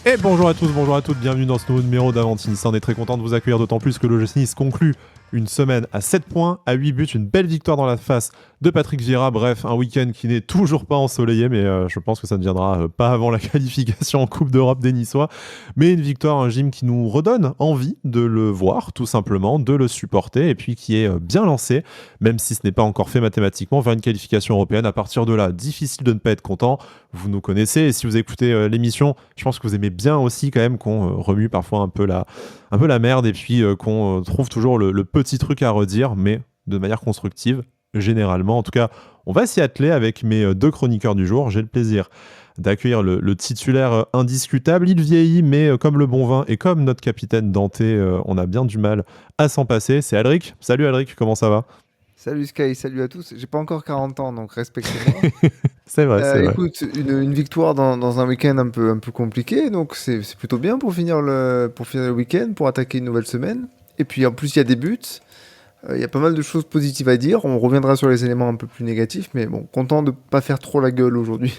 Et bonjour à tous, bonjour à toutes, bienvenue dans ce nouveau numéro d'Avant Nice. On est très content de vous accueillir, d'autant plus que l'OGC Nice conclut une semaine à 7 points, à 8 buts, une belle victoire dans la face de Patrick Vieira. Bref, un week-end qui n'est toujours pas ensoleillé, mais je pense que ça ne viendra pas avant la qualification en Coupe d'Europe des Niçois. Mais une victoire, un gym qui nous redonne envie de le voir, tout simplement, de le supporter, et puis qui est bien lancé, même si ce n'est pas encore fait mathématiquement, vers une qualification européenne. À partir de là, difficile de ne pas être content. Vous nous connaissez, et si vous écoutez l'émission, je pense que vous aimez bien aussi quand même qu'on remue parfois un peu la merde, et puis qu'on trouve toujours le petit truc à redire, mais de manière constructive, généralement. En tout cas, on va s'y atteler avec mes deux chroniqueurs du jour. J'ai le plaisir d'accueillir le titulaire indiscutable. Il vieillit, mais comme le bon vin et comme notre capitaine Dante, on a bien du mal à s'en passer. C'est Alric. Salut Alric, comment ça va? Salut Sky, salut à tous. J'ai pas encore 40 ans, donc respectez-moi. C'est vrai, c'est vrai. Écoute, une victoire dans un week-end un peu compliqué, donc c'est plutôt bien pour finir le week-end, pour attaquer une nouvelle semaine. Et puis en plus, il y a des buts. Il y a pas mal de choses positives à dire. On reviendra sur les éléments un peu plus négatifs, mais bon, content de pas faire trop la gueule aujourd'hui.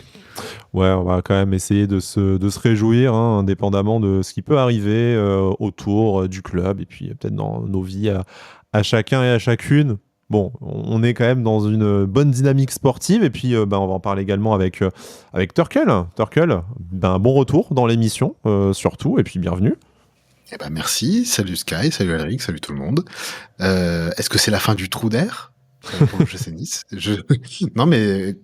Ouais, on va quand même essayer de se réjouir, hein, indépendamment de ce qui peut arriver autour du club et puis peut-être dans nos vies à chacun et à chacune. Bon, on est quand même dans une bonne dynamique sportive et puis on va en parler également avec Turkel. Turkel, bon retour dans l'émission surtout et puis bienvenue. Eh ben merci, salut Sky, salut Eric, salut tout le monde. Est-ce que c'est la fin du trou d'air pour le GC Nice Non mais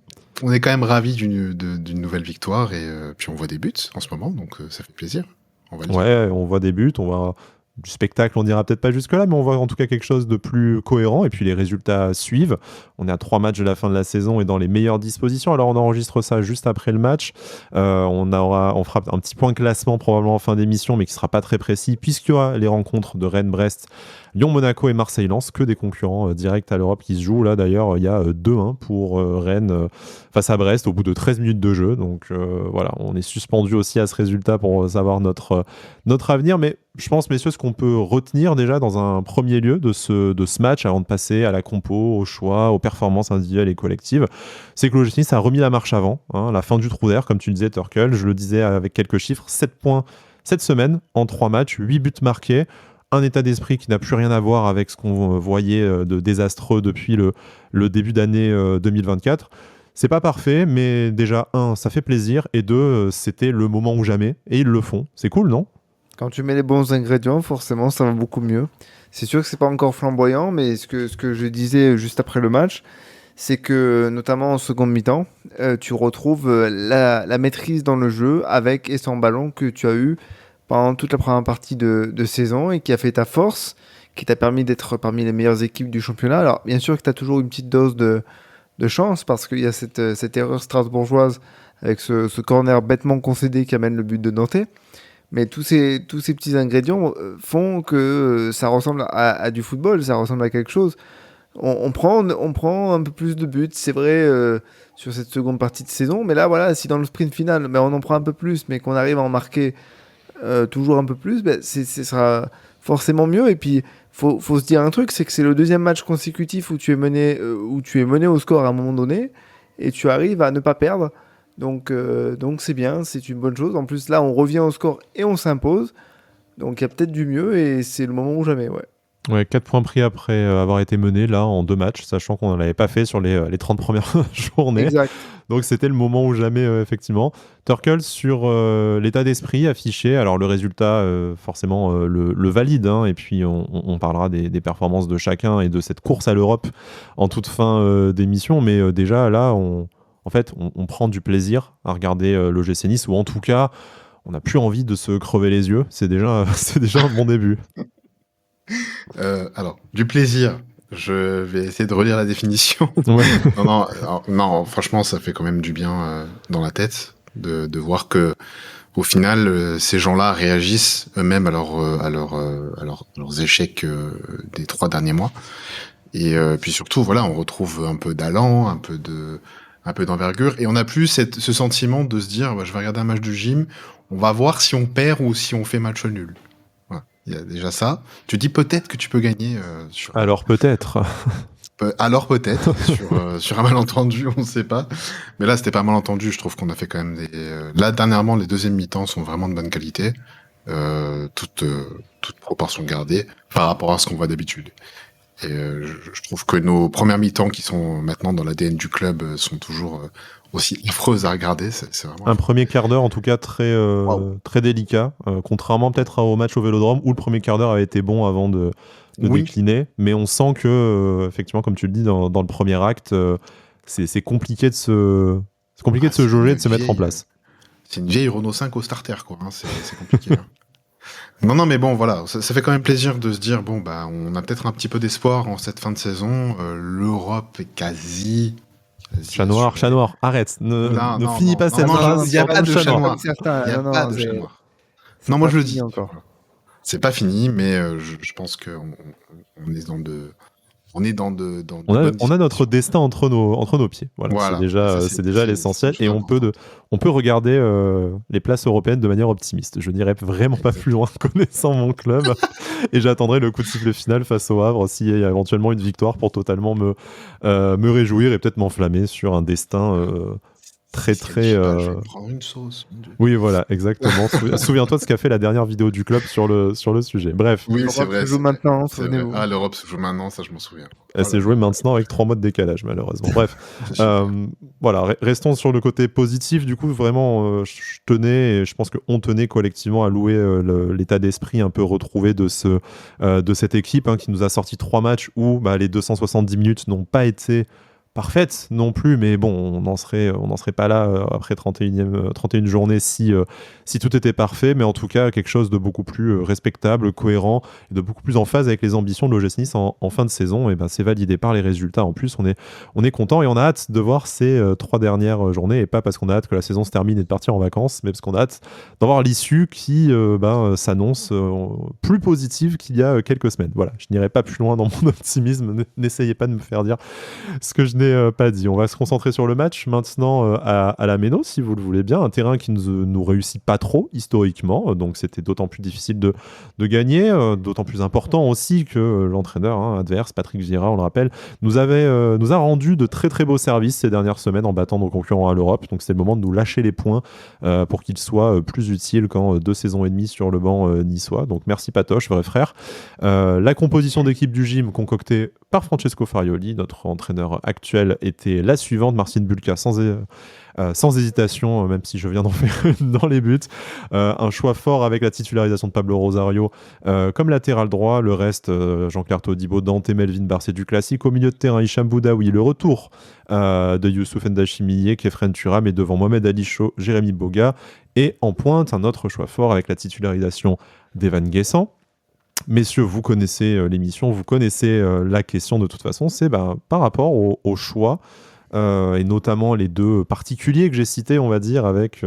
on est quand même ravis d'une nouvelle victoire et puis on voit des buts en ce moment, donc ça fait plaisir. On va le dire. Ouais, on voit des buts, on voit du spectacle, on dira peut-être pas jusque-là, mais on voit en tout cas quelque chose de plus cohérent, et puis les résultats suivent. On est à 3 matchs de la fin de la saison et dans les meilleures dispositions. Alors on enregistre ça juste après le match. On fera un petit point classement probablement en fin d'émission, mais qui sera pas très précis, puisqu'il y aura les rencontres de Rennes-Brest, Lyon-Monaco et Marseille-Lens, que des concurrents directs à l'Europe qui se jouent. Là d'ailleurs, il y a 2-1 pour Rennes face à Brest au bout de 13 minutes de jeu. Donc voilà, on est suspendu aussi à ce résultat pour savoir notre avenir. Mais je pense, messieurs, ce qu'on peut retenir déjà dans un premier lieu de ce match, avant de passer à la compo, au choix, aux performances individuelles et collectives, c'est que l'OGC Nice a remis la marche avant, hein, la fin du trou d'air, comme tu le disais, Turkel. Je le disais avec quelques chiffres, 7 points cette semaine en 3 matchs, 8 buts marqués. Un état d'esprit qui n'a plus rien à voir avec ce qu'on voyait de désastreux depuis le début d'année 2024. C'est pas parfait, mais déjà, un, ça fait plaisir, et deux, c'était le moment ou jamais, et ils le font. C'est cool, non? Quand tu mets les bons ingrédients, forcément, ça va beaucoup mieux. C'est sûr que c'est pas encore flamboyant, mais ce que je disais juste après le match, c'est que, notamment en seconde mi-temps, tu retrouves la maîtrise dans le jeu avec et sans ballon que tu as eu pendant toute la première partie de saison et qui a fait ta force, qui t'a permis d'être parmi les meilleures équipes du championnat. Alors, bien sûr que tu as toujours une petite dose de chance parce qu'il y a cette erreur strasbourgeoise avec ce corner bêtement concédé qui amène le but de Nantais. Mais tous ces petits ingrédients font que ça ressemble à du football, ça ressemble à quelque chose. On prend un peu plus de buts, c'est vrai, sur cette seconde partie de saison. Mais là, voilà, si dans le sprint final, on en prend un peu plus, mais qu'on arrive à en marquer toujours un peu plus, ce sera forcément mieux. Et puis, faut se dire un truc, c'est que c'est le deuxième match consécutif où tu es mené au score à un moment donné, et tu arrives à ne pas perdre. Donc c'est bien, c'est une bonne chose. En plus, là, on revient au score et on s'impose. Donc il y a peut-être du mieux et c'est le moment ou jamais, ouais. Ouais, 4 points pris après avoir été mené là en 2 matchs, sachant qu'on n'en avait pas fait sur les 30 premières journées. Exact. Donc c'était le moment ou jamais, effectivement. Turkel, sur l'état d'esprit affiché, alors le résultat, forcément, le valide, hein, et puis on parlera des performances de chacun et de cette course à l'Europe en toute fin d'émission, mais déjà là, en fait, on prend du plaisir à regarder l'OGC Nice, ou en tout cas, on n'a plus envie de se crever les yeux. C'est déjà, c'est déjà un bon début. Alors, du plaisir. Je vais essayer de relire la définition. Ouais. Non, franchement, ça fait quand même du bien dans la tête de voir que au final, ces gens-là réagissent eux-mêmes à leurs échecs des 3 derniers mois. Et puis surtout, voilà, on retrouve un peu d'allant, un peu d'envergure, et on n'a plus ce sentiment de se dire, bah, je vais regarder un match de gym, on va voir si on perd ou si on fait match nul. Voilà. Il y a déjà ça. Tu dis peut-être que tu peux gagner sur. Alors peut-être. Alors peut-être sur un malentendu, on ne sait pas. Mais là, c'était pas un malentendu. Je trouve qu'on a fait quand même là dernièrement, les deuxièmes mi-temps sont vraiment de bonne qualité, toute proportion gardée par rapport à ce qu'on voit d'habitude. Et je trouve que nos premières mi-temps, qui sont maintenant dans l'ADN du club, sont toujours aussi affreuses à regarder. C'est vraiment un premier quart d'heure, en tout cas, très, très délicat, contrairement peut-être au match au Vélodrome, où le premier quart d'heure avait été bon avant de décliner. Mais on sent que, effectivement, comme tu le dis, dans le premier acte, c'est compliqué de se jauger, de se mettre en place. C'est une vieille Renault 5 au starter, quoi. Hein, c'est compliqué. Non, mais bon, voilà, ça fait quand même plaisir de se dire, bon, bah, on a peut-être un petit peu d'espoir en cette fin de saison. L'Europe est quasi Chat noir, arrête, ne finis pas cette phrase. Il n'y a pas de chat noir. Non, moi je le dis. C'est pas fini, mais je pense qu'on est dans de... On a notre destin entre nos pieds. Voilà. C'est déjà l'essentiel. Et on peut regarder les places européennes de manière optimiste. Je n'irai vraiment pas plus loin connaissant mon club. Et j'attendrai le coup de sifflet final face au Havre s'il y a éventuellement une victoire pour totalement me réjouir et peut-être m'enflammer sur un destin très. Je vais prendre une sauce. Oui, voilà, exactement. Souviens-toi de ce qu'a fait la dernière vidéo du club sur le sujet. Bref. Oui, c'est vrai. L'Europe se joue maintenant, souvenez-vous. Ah, l'Europe se joue maintenant, ça je m'en souviens. Elle s'est jouée maintenant avec 3 mois de décalage, malheureusement. Bref, voilà, restons sur le côté positif. Du coup, vraiment, je tenais, et je pense qu'on tenait collectivement à louer l'état d'esprit un peu retrouvé de cette équipe qui nous a sorti 3 matchs où les 270 minutes n'ont pas été parfaite non plus, mais bon, on n'en serait pas là après 31 journée si tout était parfait, mais en tout cas quelque chose de beaucoup plus respectable, cohérent, et de beaucoup plus en phase avec les ambitions de l'OGC Nice en fin de saison. Et c'est validé par les résultats. En plus, on est content et on a hâte de voir ces 3 dernières journées, et pas parce qu'on a hâte que la saison se termine et de partir en vacances, mais parce qu'on a hâte d'avoir l'issue qui s'annonce plus positive qu'il y a quelques semaines. Voilà, je n'irai pas plus loin dans mon optimisme, n'essayez pas de me faire dire ce que je n'ai pas dit. On va se concentrer sur le match maintenant à la Méno, si vous le voulez bien. Un terrain qui nous réussit pas trop historiquement, donc c'était d'autant plus difficile de gagner, d'autant plus important aussi que l'entraîneur adverse, Patrick Vieira, on le rappelle, nous a rendu de très très beaux services ces dernières semaines en battant nos concurrents à l'Europe. Donc c'est le moment de nous lâcher les points pour qu'ils soient plus utiles qu'en 2 saisons et demie sur le banc niçois. Donc merci Patoche, vrai frère. La composition d'équipe du gym concoctée par Francesco Farioli, notre entraîneur actuel, était la suivante. Marcin Bulka sans hésitation, même si je viens d'en faire une dans les buts. Un choix fort avec la titularisation de Pablo Rosario comme latéral droit. Le reste, Jean-Claire Todibo, Dante, Melvin Barset du classique. Au milieu de terrain, Hicham Boudaoui, le retour de Youssouf Ndachimiye, Kefren Turam, et devant Mohamed Ali Chaud, Jérémy Boga. Et en pointe, un autre choix fort avec la titularisation d'Evan Guessant. Messieurs, vous connaissez l'émission, vous connaissez la question de toute façon, c'est par rapport au choix, et notamment les 2 particuliers que j'ai cités, on va dire, avec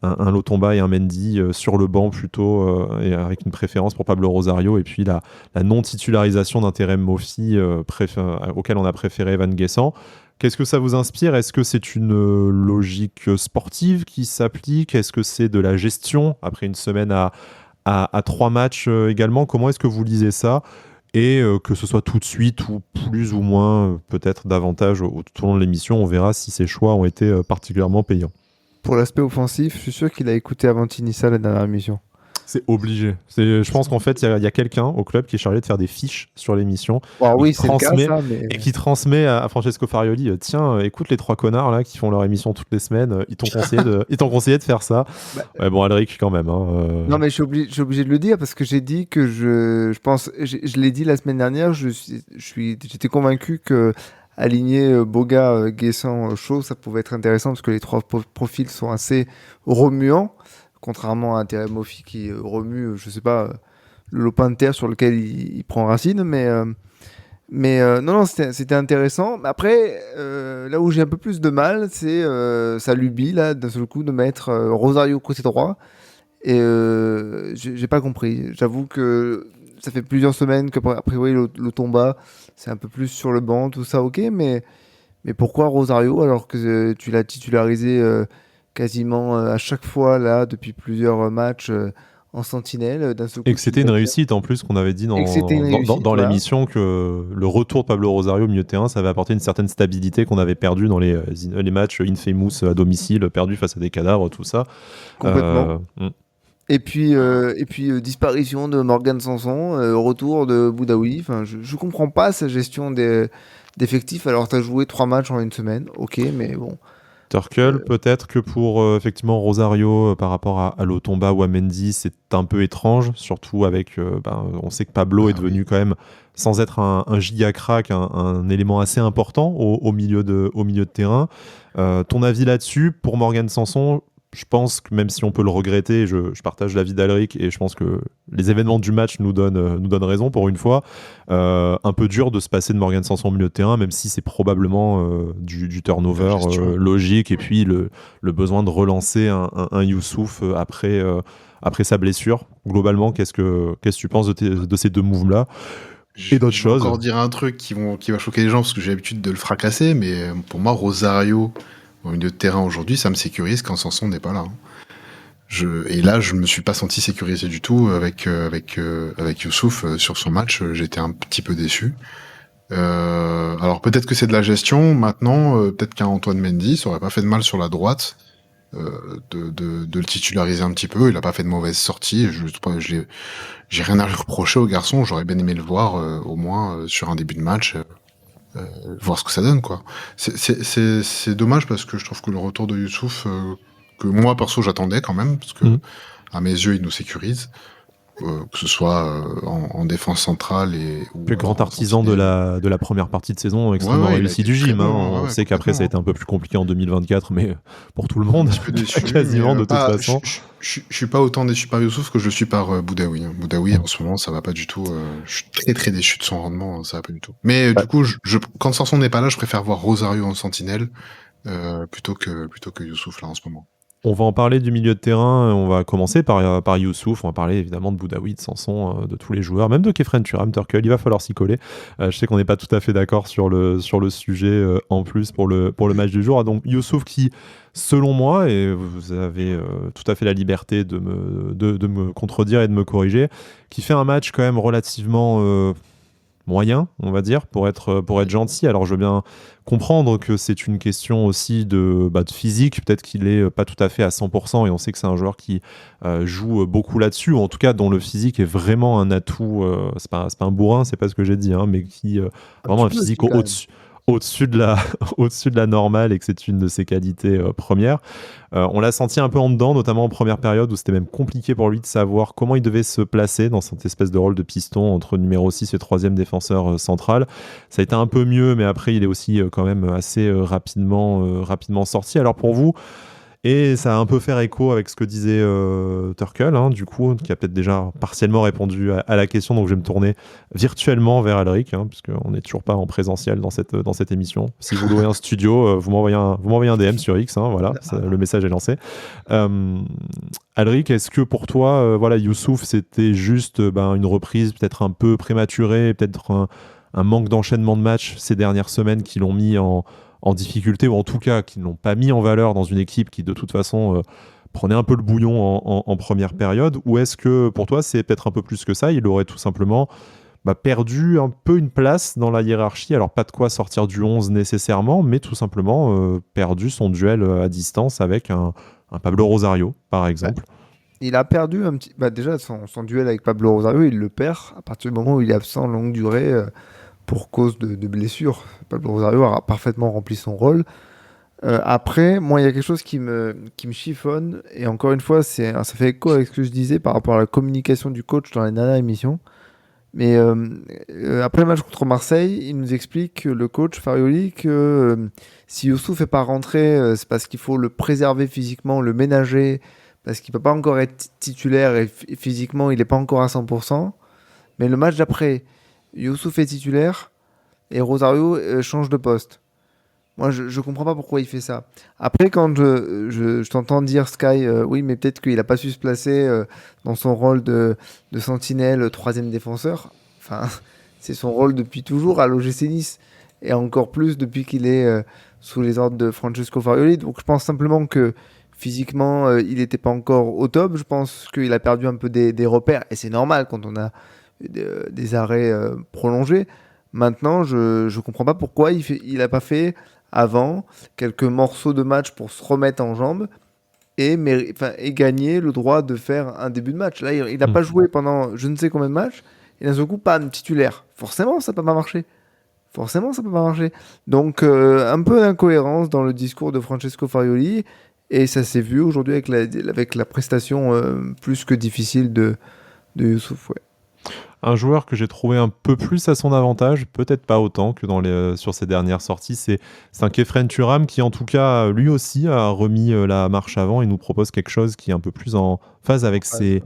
un Lotomba et un Mendy sur le banc plutôt, et avec une préférence pour Pablo Rosario, et puis la non-titularisation d'un Terem Moffi auquel on a préféré Evan Guessant. Qu'est-ce que ça vous inspire ? Est-ce que c'est une logique sportive qui s'applique ? Est-ce que c'est de la gestion après une semaine à 3 matchs également? Comment est-ce que vous lisez ça? Et que ce soit tout de suite ou plus ou moins, peut-être davantage tout au long de l'émission, on verra si ces choix ont été particulièrement payants. Pour l'aspect offensif, je suis sûr qu'il a écouté Avantinissa la dernière émission. C'est obligé. Je pense qu'en fait, il y a quelqu'un au club qui est chargé de faire des fiches sur l'émission. Oui, c'est le cas, ça, mais... Et qui transmet à Francesco Farioli, tiens, écoute les 3 connards là qui font leur émission toutes les semaines, ils t'ont conseillé de faire ça. Ouais, bon, Alric, quand même. Non, mais je suis obligé de le dire parce que j'ai dit que je pense, je l'ai dit la semaine dernière, j'étais convaincu que aligner Boga, Guessant, Chaud, ça pouvait être intéressant parce que les 3 profils sont assez remuants. Contrairement à un Terem Moffi qui remue, je sais pas, le lopin de terre sur lequel il prend racine, mais non, c'était intéressant. Après, là où j'ai un peu plus de mal, c'est sa lubie, là, d'un seul coup, de mettre Rosario côté droit. Et j'ai pas compris. J'avoue que ça fait plusieurs semaines qu'a priori le Tomba, c'est un peu plus sur le banc, tout ça, ok, mais pourquoi Rosario alors que tu l'as titularisé quasiment à chaque fois là depuis plusieurs matchs en sentinelle. D'un seul coup, Et que tu c'était une mets- réussite en plus qu'on avait dit Et que c'était une réussite, dans voilà. l'émission que le retour de Pablo Rosario au milieu de terrain, ça avait apporté une certaine stabilité qu'on avait perdue dans les matchs Infamous à domicile, perdus face à des cadavres, tout ça. Complètement. Mm. Et puis, disparition de Morgan Sanson, retour de Boudaoui. Enfin, je comprends pas sa gestion d'effectifs. Alors, tu as joué 3 matchs en une semaine, ok, mais bon. Turkel, Euh, peut-être que pour effectivement Rosario par rapport à Lotomba ou à Mendy, c'est un peu étrange, surtout avec. On sait que Pablo est Ah oui. devenu quand même, sans être un giga crack, un élément assez important au milieu de terrain. Ton avis là-dessus pour Morgan Sanson? Je pense que même si on peut le regretter, je partage l'avis d'Alric et je pense que les événements du match nous donnent raison pour une fois. Un peu dur de se passer de Morgan Sanson au milieu de terrain, même si c'est probablement du La turnover gestion. logique et puis le besoin de relancer un Youssouf après sa blessure. Globalement, qu'est-ce que tu penses de ces deux moves-là et d'autres Je vais choses? encore dire un truc qui va choquer les gens parce que j'ai l'habitude de le fracasser, mais pour moi, Rosario, au milieu de terrain aujourd'hui, ça me sécurise quand Sanson n'est pas là. Hein. Et là, je me suis pas senti sécurisé du tout avec Youssouf sur son match. J'étais un petit peu déçu. Alors peut-être que c'est de la gestion. Maintenant, peut-être qu'un Antoine Mendy, ça aurait pas fait de mal sur la droite de le titulariser un petit peu. Il a pas fait de mauvaise sortie. J'ai rien à lui reprocher au garçon. J'aurais bien aimé le voir au moins sur un début de match, voir ce que ça donne quoi. C'est dommage parce que je trouve que le retour de Youssouf, que moi perso j'attendais quand même, parce que Mhm. à mes yeux il nous sécurise, que ce soit en défense centrale ou Le grand en artisan de sentinelle. la première partie de saison Ouais, extrêmement ouais, il a réussi été du très gym. Hein. bon, ouais, On ouais, sait qu'après ça a complètement. été un peu plus compliqué en 2024, mais pour tout le Un monde, petit peu déçu, mais quasiment de toute pas. façon. Je suis pas autant déçu par Youssouf que je suis par Boudaoui. Hein. Boudaoui en ce moment ça va pas du tout. Je suis très très déçu de son rendement, hein, ça va pas du tout. Mais du coup, quand Sanson n'est pas là, je préfère voir Rosario en sentinelle plutôt que Youssouf là en ce moment. On va en parler du milieu de terrain. On va commencer par Youssouf. On va parler évidemment de Boudaoui, de Sanson, de tous les joueurs, même de Kefren Turam, Turkel. Il va falloir s'y coller. Je sais qu'on n'est pas tout à fait d'accord sur le sujet en plus pour le match du jour. Donc Youssouf qui, selon moi, et vous avez tout à fait la liberté de me contredire et de me corriger, qui fait un match quand même relativement moyen, on va dire, pour être gentil. Alors, je veux bien comprendre que c'est une question aussi de physique. Peut-être qu'il est pas tout à fait à 100%, et on sait que c'est un joueur qui joue beaucoup là-dessus, ou en tout cas dont le physique est vraiment un atout. C'est pas un bourrin, c'est pas ce que j'ai dit, hein, mais qui Un vraiment petit un peu aussi, physique quand même. au-dessus de la, au-dessus de la normale et que c'est une de ses qualités premières. On l'a senti un peu en dedans, notamment en première période où c'était même compliqué pour lui de savoir comment il devait se placer dans cette espèce de rôle de piston entre numéro 6 et troisième défenseur central. Ça a été un peu mieux, mais après il est aussi quand même assez rapidement sorti. Alors pour vous, et ça a un peu fait écho avec ce que disait Turkel, hein, du coup, qui a peut-être déjà partiellement répondu à la question. Donc je vais me tourner virtuellement vers Alric, hein, puisqu'on n'est toujours pas en présentiel dans cette émission. Si vous louez un studio, vous m'envoyez un DM sur X, hein, voilà, le message est lancé. Alric, est-ce que pour toi, voilà, Youssouf, c'était juste une reprise peut-être un peu prématurée, peut-être un manque d'enchaînement de matchs ces dernières semaines qui l'ont mis en difficulté, ou en tout cas qui ne l'ont pas mis en valeur dans une équipe qui de toute façon prenait un peu le bouillon en première période, ou est-ce que pour toi c'est peut-être un peu plus que ça, il aurait tout simplement perdu un peu une place dans la hiérarchie, alors pas de quoi sortir du 11 nécessairement, mais tout simplement perdu son duel à distance avec un Pablo Rosario par Bah, exemple. il a perdu un petit. Déjà, son duel avec Pablo Rosario, il le perd à partir du moment où il est absent longue durée pour cause de blessure. Pablo Rosario a parfaitement rempli son rôle. Après, moi, il y a quelque chose qui me chiffonne. Et encore une fois, ça fait écho avec ce que je disais par rapport à la communication du coach dans la dernière émission. Mais après le match contre Marseille, il nous explique, le coach Farioli, que si Youssouf n'est pas rentré, c'est parce qu'il faut le préserver physiquement, le ménager, parce qu'il peut pas encore être titulaire et physiquement, il n'est pas encore à 100%. Mais le match d'après, Youssouf est titulaire et Rosario change de poste. Moi, je comprends pas pourquoi il fait ça. Après, quand je t'entends dire, Sky, oui, mais peut-être qu'il a pas su se placer dans son rôle de sentinelle, troisième défenseur. Enfin, c'est son rôle depuis toujours à l'OGC Nice. Et encore plus depuis qu'il est sous les ordres de Francesco Farioli. Donc, je pense simplement que Physiquement, il n'était pas encore au top. Je pense qu'il a perdu un peu des repères. Et c'est normal quand on a des arrêts prolongés. Maintenant, je ne comprends pas pourquoi il n'a pas fait avant quelques morceaux de match pour se remettre en jambes et gagner le droit de faire un début de match. Là, il n'a pas joué pendant je ne sais combien de matchs. Et d'un seul coup, pas de titulaire. Forcément, ça peut pas marcher. Forcément, ça peut pas marcher. Donc, un peu d'incohérence dans le discours de Francesco Farioli. Et ça s'est vu aujourd'hui avec la prestation plus que difficile de Youssouf. Ouais. Un joueur que j'ai trouvé un peu plus à son avantage, peut-être pas autant que sur ses dernières sorties, c'est un Kefren Turam qui, en tout cas, lui aussi a remis la marche avant et nous propose quelque chose qui est un peu plus en phase avec ses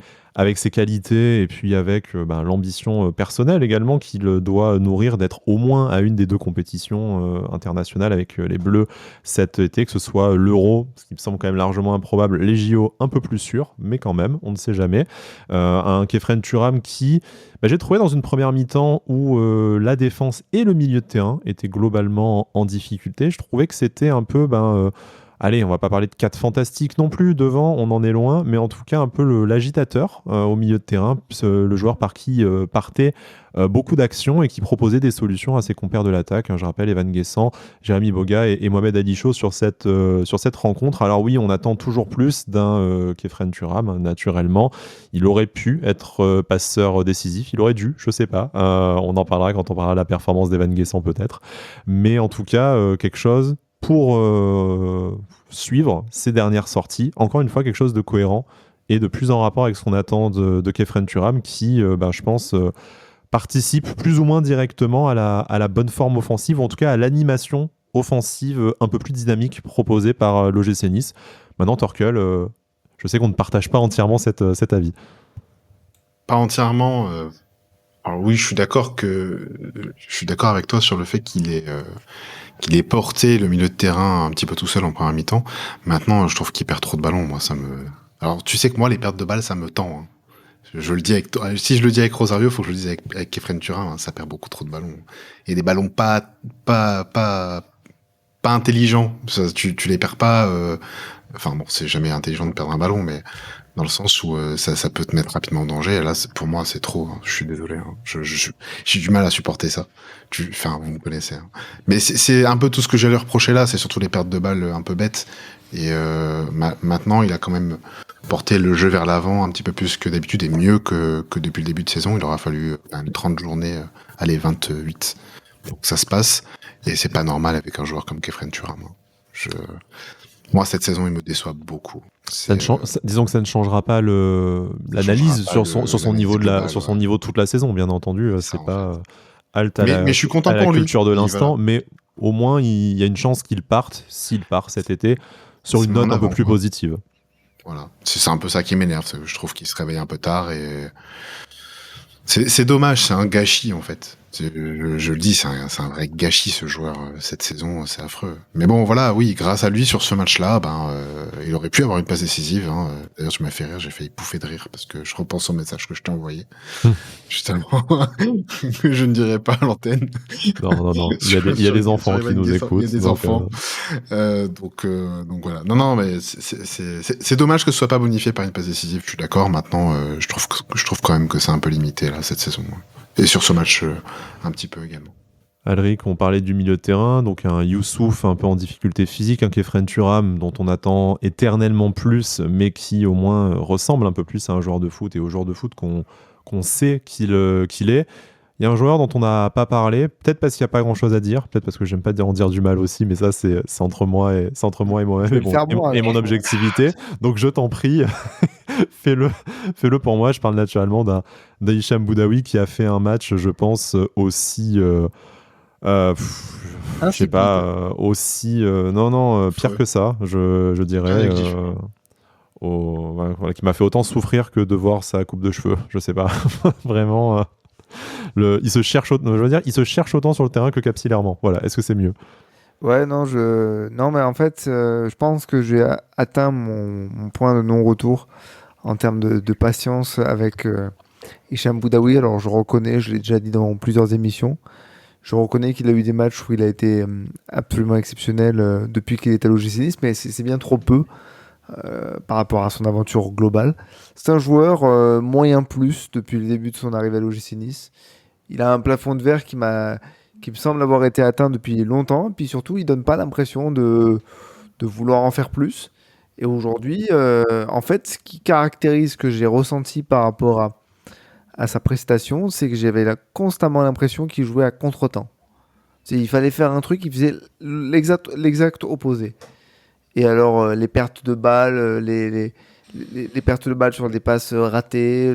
qualités et puis avec l'ambition personnelle également qu'il doit nourrir d'être au moins à une des 2 compétitions internationales avec les Bleus cet été, que ce soit l'Euro, ce qui me semble quand même largement improbable, les JO un peu plus sûr, mais quand même, on ne sait jamais. Un Kefren Turam qui, j'ai trouvé dans une première mi-temps où la défense et le milieu de terrain étaient globalement en difficulté. Je trouvais que c'était un peu... allez, on va pas parler de 4 fantastiques non plus devant, on en est loin, mais en tout cas un peu l'agitateur au milieu de terrain, le joueur par qui partait beaucoup d'actions et qui proposait des solutions à ses compères de l'attaque. Je rappelle Evan Guessant, Jérémy Boga et Mohamed Adicho sur cette rencontre. Alors oui, on attend toujours plus d'un Kefren Turam, naturellement. Il aurait pu être passeur décisif, il aurait dû, je sais pas. On en parlera quand on parlera de la performance d'Evan Guessant peut-être. Mais en tout cas, quelque chose pour suivre ses dernières sorties. Encore une fois, quelque chose de cohérent et de plus en rapport avec ce qu'on attend de Kefren Turam qui, je pense, participe plus ou moins directement à la bonne forme offensive, ou en tout cas à l'animation offensive un peu plus dynamique proposée par l'OGC Nice. Maintenant, Torkel, je sais qu'on ne partage pas entièrement cet avis. Pas entièrement. Alors oui, je suis d'accord avec toi sur le fait qu'il ait porté le milieu de terrain un petit peu tout seul en première mi-temps. Maintenant, je trouve qu'il perd trop de ballons. Moi, Alors, tu sais que moi, les pertes de balles, ça me tend. Hein. Je le dis avec toi. Si je le dis avec Rosario, faut que je le dise avec Kefren Turam. Hein, ça perd beaucoup trop de ballons. Et des ballons pas intelligents. Ça, tu les perds pas. Enfin bon, c'est jamais intelligent de perdre un ballon, mais dans le sens où ça peut te mettre rapidement en danger. Et là, pour moi, c'est trop. Hein. Je suis désolé. Hein. J'ai du mal à supporter ça. Vous me connaissez. Hein. Mais c'est un peu tout ce que j'allais reprocher là. C'est surtout les pertes de balles un peu bêtes. Et maintenant, il a quand même porté le jeu vers l'avant un petit peu plus que d'habitude et mieux que depuis le début de saison. Il aura fallu 30 journées, 28. Donc ça se passe. Et c'est pas normal avec un joueur comme Kefren Turam. Hein. Moi, cette saison, il me déçoit beaucoup. Disons que ça ne changera pas l'analyse sur son niveau toute la saison, bien entendu. C'est pas halte à je suis content la pour lui. culture de l'instant, mais au moins, il y a une chance qu'il parte, s'il part cet été, sur une note un peu plus positive. Voilà. C'est un peu ça qui m'énerve. Je trouve qu'il se réveille un peu tard et c'est dommage. C'est un gâchis, en fait. Je le dis, c'est un vrai gâchis ce joueur cette saison, c'est affreux. Mais bon, voilà, oui, grâce à lui sur ce match-là, il aurait pu avoir une passe décisive. Hein. D'ailleurs, tu m'as fait rire, j'ai failli pouffer de rire parce que je repense au message que je t'ai envoyé, justement, que je ne dirai pas à l'antenne. Non, il y a des enfants qui nous écoutent. Il y a des enfants. Donc voilà. Non, mais c'est dommage que ce soit pas bonifié par une passe décisive. Je suis d'accord. Maintenant, je trouve quand même que c'est un peu limité là cette saison. Et sur ce match, un petit peu également. Alric, on parlait du milieu de terrain, donc un Youssouf un peu en difficulté physique, un Kefren Turam dont on attend éternellement plus, mais qui au moins ressemble un peu plus à un joueur de foot et au joueur de foot qu'on sait qu'il est. Il y a un joueur dont on n'a pas parlé, peut-être parce qu'il n'y a pas grand-chose à dire, peut-être parce que j'aime pas en dire du mal aussi, mais ça c'est entre moi et moi-même et mon objectivité. Donc je t'en prie, fais-le pour moi. Je parle naturellement d'un Hicham Boudaoui qui a fait un match, je pense, aussi... je sais pas, aussi... pire que ça, je dirais... qui m'a fait autant souffrir que de voir sa coupe de cheveux. Je sais pas, vraiment... il se cherche autant sur le terrain que capillairement. Voilà, est-ce que c'est mieux? Ouais, non, mais en fait, je pense que j'ai atteint mon point de non-retour en termes de patience avec Hicham Boudaoui. Alors, je reconnais, je l'ai déjà dit dans plusieurs émissions, je reconnais qu'il a eu des matchs où il a été absolument exceptionnel depuis qu'il est à l'OGC Nice, mais c'est bien trop peu. par rapport à son aventure globale. C'est un joueur moyen plus depuis le début de son arrivée à l'OGC Nice. Il a un plafond de verre qui me semble avoir été atteint depuis longtemps. Et puis surtout, il donne pas l'impression de vouloir en faire plus. Et aujourd'hui, en fait, ce qui caractérise ce que j'ai ressenti par rapport à sa prestation, c'est que j'avais constamment l'impression qu'il jouait à contre-temps. Il fallait faire un truc, il faisait l'exact opposé. Et alors, les pertes de balles, les pertes de balles sur des passes ratées,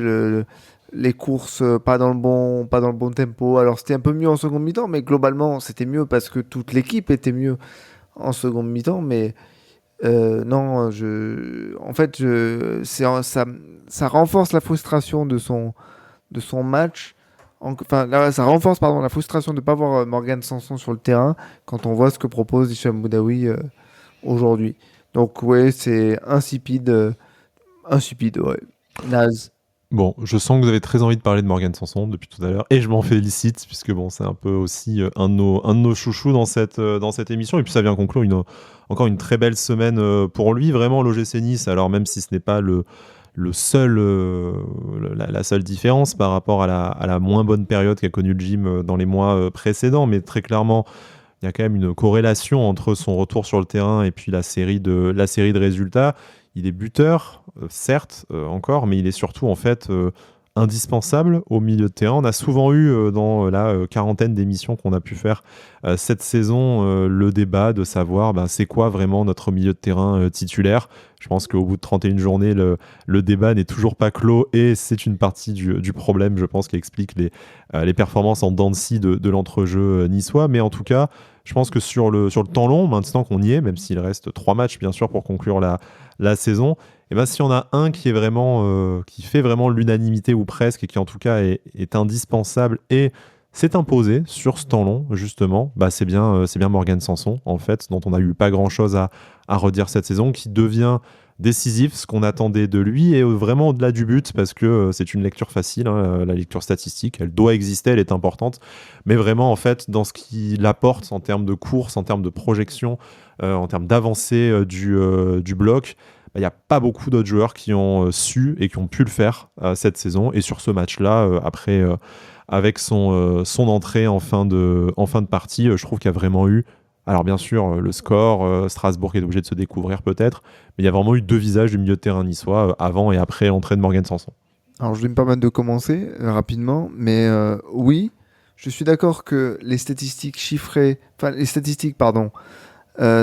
les courses pas dans le bon tempo. Alors, c'était un peu mieux en seconde mi-temps, mais globalement, c'était mieux parce que toute l'équipe était mieux en seconde mi-temps. Mais non, en fait, ça renforce la frustration de son match. Enfin, là, ça renforce la frustration de ne pas voir Morgan Sanson sur le terrain quand on voit ce que propose Hicham Boudaoui aujourd'hui. Donc, ouais, c'est insipide, ouais. Naze. Bon, je sens que vous avez très envie de parler de Morgan Sanson depuis tout à l'heure, et je m'en félicite, puisque bon, c'est un peu aussi un de nos chouchous dans cette émission, et puis ça vient conclure encore une très belle semaine pour lui, vraiment l'OGC Nice, alors même si ce n'est pas la seule différence par rapport à la moins bonne période qu'a connue le gym dans les mois précédents, mais très clairement, il y a quand même une corrélation entre son retour sur le terrain et puis la série de résultats. Il est buteur, certes, encore, mais il est surtout en fait indispensable au milieu de terrain. On a souvent eu dans la quarantaine d'émissions qu'on a pu faire cette saison le débat de savoir c'est quoi vraiment notre milieu de terrain titulaire. Je pense qu'au bout de 31 journées, le débat n'est toujours pas clos et c'est une partie du problème, je pense, qui explique les performances en dents de scie de l'entrejeu niçois. Mais en tout cas, je pense que sur le temps long, maintenant qu'on y est, même s'il reste 3 matchs bien sûr pour conclure la saison, et s'il y en a un qui fait vraiment l'unanimité ou presque, et qui en tout cas est indispensable et s'est imposé sur ce temps long, justement, c'est bien Morgan Sanson, en fait, dont on n'a eu pas grand-chose à redire cette saison, qui devient décisif, ce qu'on attendait de lui, et vraiment au-delà du but, parce que c'est une lecture facile, hein, la lecture statistique, elle doit exister, elle est importante, mais vraiment, en fait, dans ce qu'il apporte en termes de course, en termes de projection, en termes d'avancée du bloc, il n'y a pas beaucoup d'autres joueurs qui ont su et qui ont pu le faire cette saison. Et sur ce match-là, après, avec son entrée en fin de partie, je trouve qu'il y a vraiment eu, alors bien sûr, le score, Strasbourg est obligé de se découvrir peut-être, mais il y a vraiment eu 2 visages du milieu de terrain niçois, avant et après l'entrée de Morgan Sanson. Alors, je vais me permettre de commencer rapidement, mais oui, je suis d'accord que les statistiques, pardon,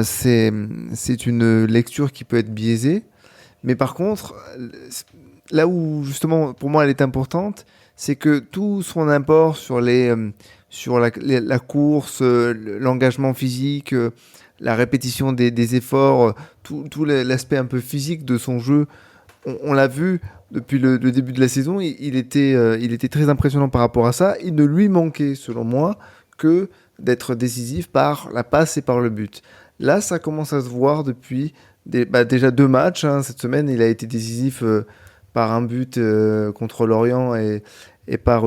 c'est une lecture qui peut être biaisée. Mais par contre, là où justement pour moi elle est importante, c'est que tout son apport sur la course, l'engagement physique, la répétition des efforts, tout l'aspect un peu physique de son jeu, on l'a vu depuis le début de la saison, il était très impressionnant par rapport à ça. Il ne lui manquait, selon moi, que d'être décisif par la passe et par le but. Là, ça commence à se voir depuis déjà 2 matchs. Hein. Cette semaine, il a été décisif par un but contre Lorient et par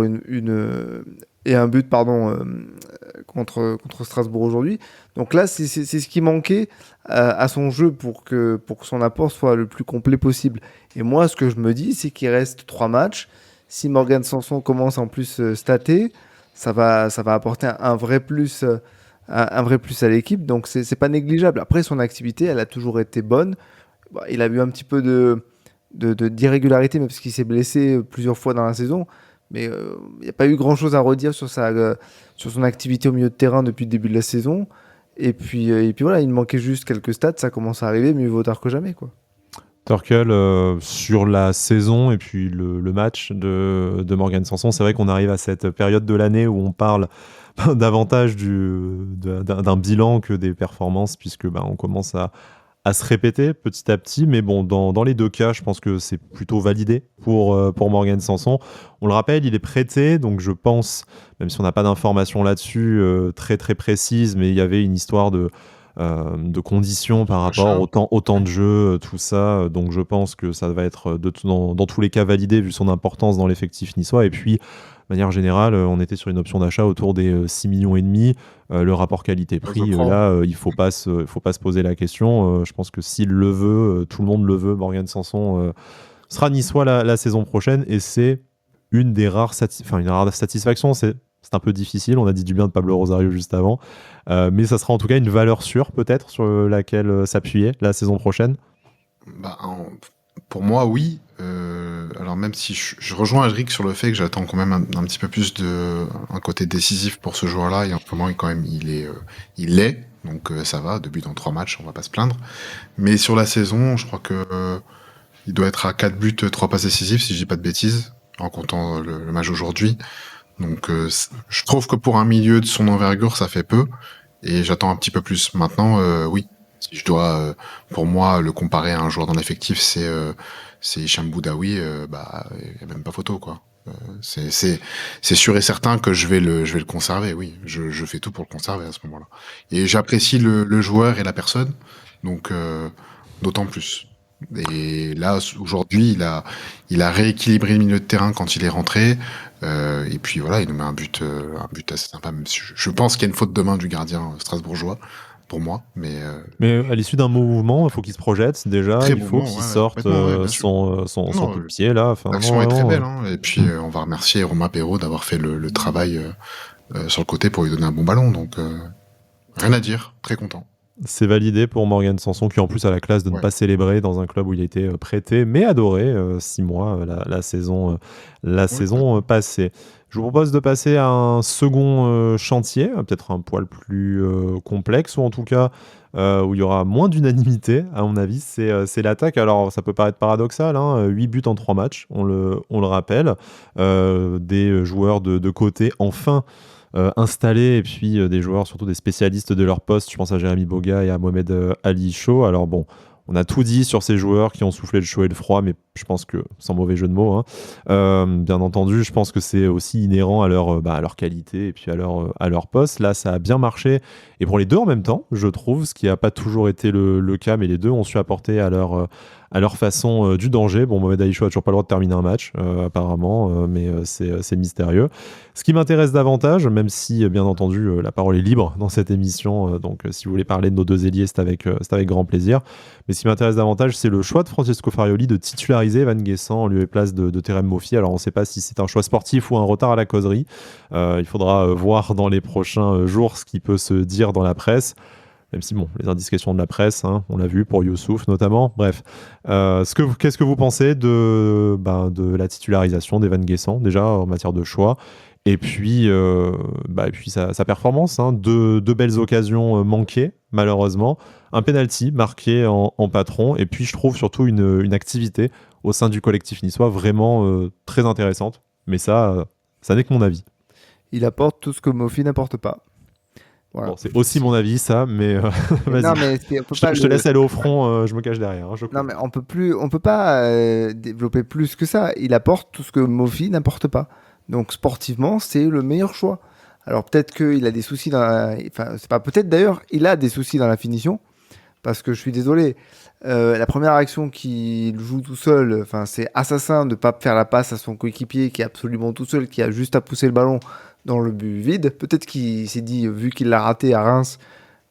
et un but contre Strasbourg aujourd'hui. Donc là, c'est ce qui manquait à son jeu pour que son apport soit le plus complet possible. Et moi, ce que je me dis, c'est qu'il reste 3 matchs. Si Morgan Sanson commence en plus stater, ça va apporter un vrai plus à l'équipe, donc c'est pas négligeable. Après, son activité, elle a toujours été bonne. Il a eu un petit peu d'irrégularité, mais parce qu'il s'est blessé plusieurs fois dans la saison. Mais il n'y a pas eu grand-chose à redire sur son activité au milieu de terrain depuis le début de la saison. Et puis voilà, il manquait juste quelques stats, ça commence à arriver, mieux vaut tard que jamais, quoi. Torkel, sur la saison et puis le match de Morgan Sanson, c'est vrai qu'on arrive à cette période de l'année où on parle davantage d'un bilan que des performances, puisque on commence à se répéter petit à petit, mais bon, dans les 2 cas, je pense que c'est plutôt validé pour Morgan Sanson. On le rappelle, il est prêté, donc je pense, même si on n'a pas d'informations là-dessus très très précises, mais il y avait une histoire de conditions par rapport au temps de jeu, tout ça, donc je pense que ça va être dans tous les cas validé vu son importance dans l'effectif niçois. Et puis manière générale, on était sur une option d'achat autour des 6,5 millions. Le rapport qualité-prix, Je prends. là, il faut pas se poser la question. Je pense que s'il le veut, tout le monde le veut, Morgan Sanson sera niçois la saison prochaine, et c'est une rare satisfaction. C'est un peu difficile, on a dit du bien de Pablo Rosario juste avant, mais ça sera en tout cas une valeur sûre peut-être sur laquelle s'appuyer la saison prochaine. Bah, pour moi, oui. Alors même si je rejoins Adric sur le fait que j'attends quand même un petit peu plus un côté décisif pour ce joueur-là, et en ce moment, il l'est, donc ça va, 2 buts en 3 matchs, on va pas se plaindre. Mais sur la saison, je crois que il doit être à 4 buts, 3 passes décisives, si je dis pas de bêtises, en comptant le match aujourd'hui. Donc je trouve que pour un milieu de son envergure, ça fait peu, et j'attends un petit peu plus. Maintenant, oui, si je dois, pour moi, le comparer à un joueur dans l'effectif, c'est Hicham Boudaoui, bah, y a même pas photo, quoi. C'est sûr et certain que je vais le conserver, oui. Je fais tout pour le conserver à ce moment-là. Et j'apprécie le joueur et la personne, donc d'autant plus. Et là, aujourd'hui, il a rééquilibré le milieu de terrain quand il est rentré. Et puis voilà, il nous met un but assez sympa. Même si je pense qu'il y a une faute de main du gardien strasbourgeois, pour moi. Mais à l'issue d'un mouvement, il faut qu'il se projette déjà. très Il faut mouvement, qu'il ouais, sorte complètement, ouais, bien sûr. son Non, coup de pied là. Enfin, l'action non, est très vraiment, belle, hein. Et puis on va remercier Romain Perrault d'avoir fait le travail sur le côté pour lui donner un bon ballon. Donc rien à dire, très content. c'est validé pour Morgan Sanson, qui en plus a la classe de ne Ouais. pas célébrer dans un club où il a été prêté, mais adoré 6 mois la saison passée. Je vous propose de passer à un second chantier, peut-être un poil plus complexe, ou en tout cas où il y aura moins d'unanimité, à mon avis, c'est l'attaque. Alors ça peut paraître paradoxal, hein, 8 buts en 3 matchs, on le rappelle, des joueurs de côté enfin installés, et puis des joueurs, surtout des spécialistes de leur poste. Je pense à Jérémy Boga et à Mohamed Ali Chaud. Alors bon, on a tout dit sur ces joueurs qui ont soufflé le chaud et le froid, mais je pense que, sans mauvais jeu de mots, hein, bien entendu, je pense que c'est aussi inhérent à leur qualité et puis à leur poste. Là, ça a bien marché, et pour les deux en même temps, je trouve, ce qui n'a pas toujours été le cas, mais les deux ont su apporter à leur façon du danger. Bon, Mohamed Ali Chaud a toujours pas le droit de terminer un match, apparemment, mais c'est mystérieux. Ce qui m'intéresse davantage, même si, bien entendu, la parole est libre dans cette émission, donc si vous voulez parler de nos deux ailiers, c'est avec grand plaisir. Mais ce qui m'intéresse davantage, c'est le choix de Francesco Farioli de titulariser Van Guessant en lieu et place de Terem Moffi. Alors, on ne sait pas si c'est un choix sportif ou un retard à la causerie. Il faudra voir dans les prochains jours ce qui peut se dire dans la presse. Même si, bon, les indiscrétions de la presse, hein, on l'a vu pour Youssouf notamment. Bref, qu'est-ce que vous pensez de la titularisation d'Evan Guessant, déjà en matière de choix, et puis sa performance, hein, deux belles occasions manquées, malheureusement, un penalty marqué en patron, et puis je trouve surtout une activité au sein du collectif niçois vraiment très intéressante. Mais ça n'est que mon avis. Il apporte tout ce que Mofi n'apporte pas. Voilà. Bon, c'est aussi mon avis, ça, mais vas-y. Non, mais on peut pas Je te laisse aller au front, je me cache derrière. Hein, non, mais on peut pas développer plus que ça. Il apporte tout ce que Mofi n'apporte pas. Donc sportivement, c'est le meilleur choix. Alors peut-être qu'il a des soucis enfin, c'est pas peut-être d'ailleurs, il a des soucis dans la finition. Parce que je suis désolé, la première action qu'il joue tout seul, enfin, c'est assassin de pas faire la passe à son coéquipier qui est absolument tout seul, qui a juste à pousser le ballon dans le but vide. Peut-être qu'il s'est dit, vu qu'il l'a raté à Reims,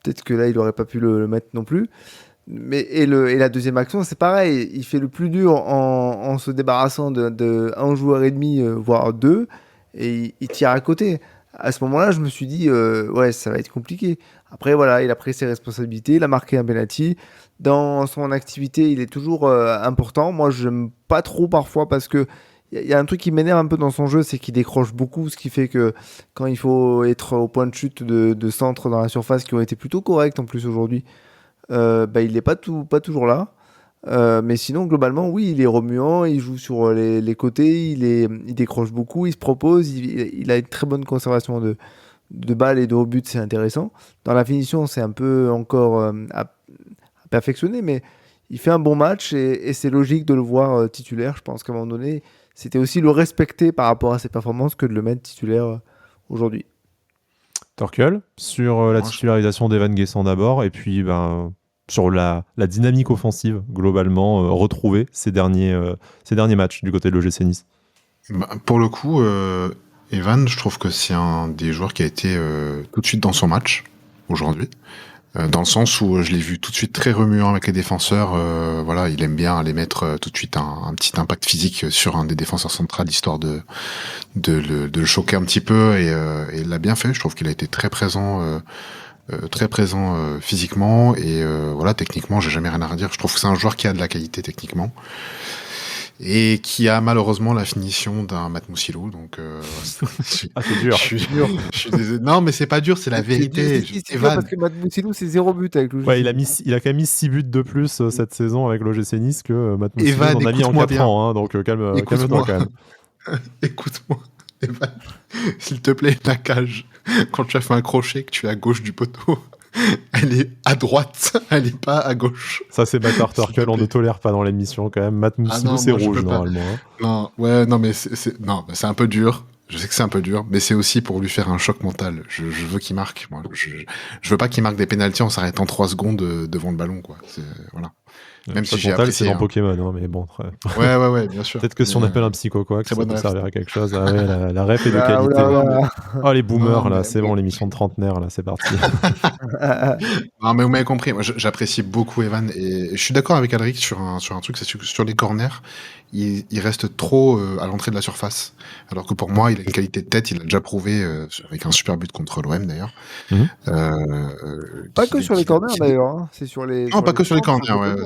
peut-être que là, il aurait pas pu le mettre non plus. Et la deuxième action, c'est pareil. Il fait le plus dur en se débarrassant de un joueur et demi, voire deux, et il tire à côté. À ce moment-là, je me suis dit, ouais, ça va être compliqué. Après, voilà, il a pris ses responsabilités, il a marqué un penalty. Dans son activité, il est toujours important. Moi, je n'aime pas trop parfois parce que il y a un truc qui m'énerve un peu dans son jeu, c'est qu'il décroche beaucoup, ce qui fait que quand il faut être au point de chute de centre dans la surface, qui ont été plutôt corrects en plus aujourd'hui, il n'est pas toujours là. Mais sinon, globalement, oui, il est remuant, il joue sur les côtés, il décroche beaucoup, il se propose, il a une très bonne conservation de balles et de haut but, c'est intéressant. Dans la finition, c'est un peu encore à perfectionner, mais il fait un bon match et c'est logique de le voir titulaire. Je pense qu'à un moment donné, c'était aussi le respecter par rapport à ses performances que de le mettre titulaire aujourd'hui. Torkel, sur la titularisation d'Evan Guessant d'abord, et puis sur la dynamique offensive globalement retrouvée ces derniers matchs du côté de l'OGC Nice. Pour le coup, Evan, je trouve que c'est un des joueurs qui a été tout de suite dans son match aujourd'hui. Dans le sens où je l'ai vu tout de suite très remuant avec les défenseurs. Voilà, il aime bien aller mettre tout de suite un petit impact physique sur un des défenseurs centrales, histoire de le choquer un petit peu. Et il l'a bien fait. Je trouve qu'il a été très présent physiquement. Et voilà, techniquement, j'ai jamais rien à redire. Je trouve que c'est un joueur qui a de la qualité techniquement. Et qui a malheureusement la finition d'un Matt Moussilou, donc c'est dur. Je suis désolé. Non, mais c'est pas dur, c'est la vérité. C'est dur parce que Matt Moussilou, c'est 0 but avec l'OGC. Ouais, il a quand même mis 6 buts de plus cette saison avec l'OGC Nice que Matt Moussilou Evan, en a mis en 4 ans, hein, donc calme-toi quand même. Écoute-moi, Evan, s'il te plaît, la cage, quand tu as fait un crochet, que tu es à gauche du poteau, elle est à droite, elle est pas à gauche. Ça, c'est Bâtard Turkel, on ne tolère pas dans l'émission quand même. Matt Moussilou, c'est rouge normalement. Non, ouais, non, mais c'est un peu dur. Je sais que c'est un peu dur, mais c'est aussi pour lui faire un choc mental. Je veux qu'il marque. Moi, je veux pas qu'il marque des pénaltys en s'arrêtant 3 secondes devant le ballon, quoi. Voilà. Même si j'ai apprécié, c'est dans Pokémon, hein, mais bon. Ouais, bien sûr. Peut-être que si on appelle un psycho-quoi, ça peut servir à quelque chose. Ah ouais, la ref est de Ah, qualité. voilà. Oh, les boomers, là, c'est bon, l'émission de trentenaire, là, c'est parti. Non, mais vous m'avez compris. Moi, j'apprécie beaucoup Evan et je suis d'accord avec Alric sur un truc, c'est sur les corners, il reste trop à l'entrée de la surface. Alors que pour moi, il a une qualité de tête, il l'a déjà prouvé avec un super but contre l'OM d'ailleurs. Pas que sur les corners d'ailleurs, hein. C'est sur les. Non, pas que sur les corners, ouais. Hein.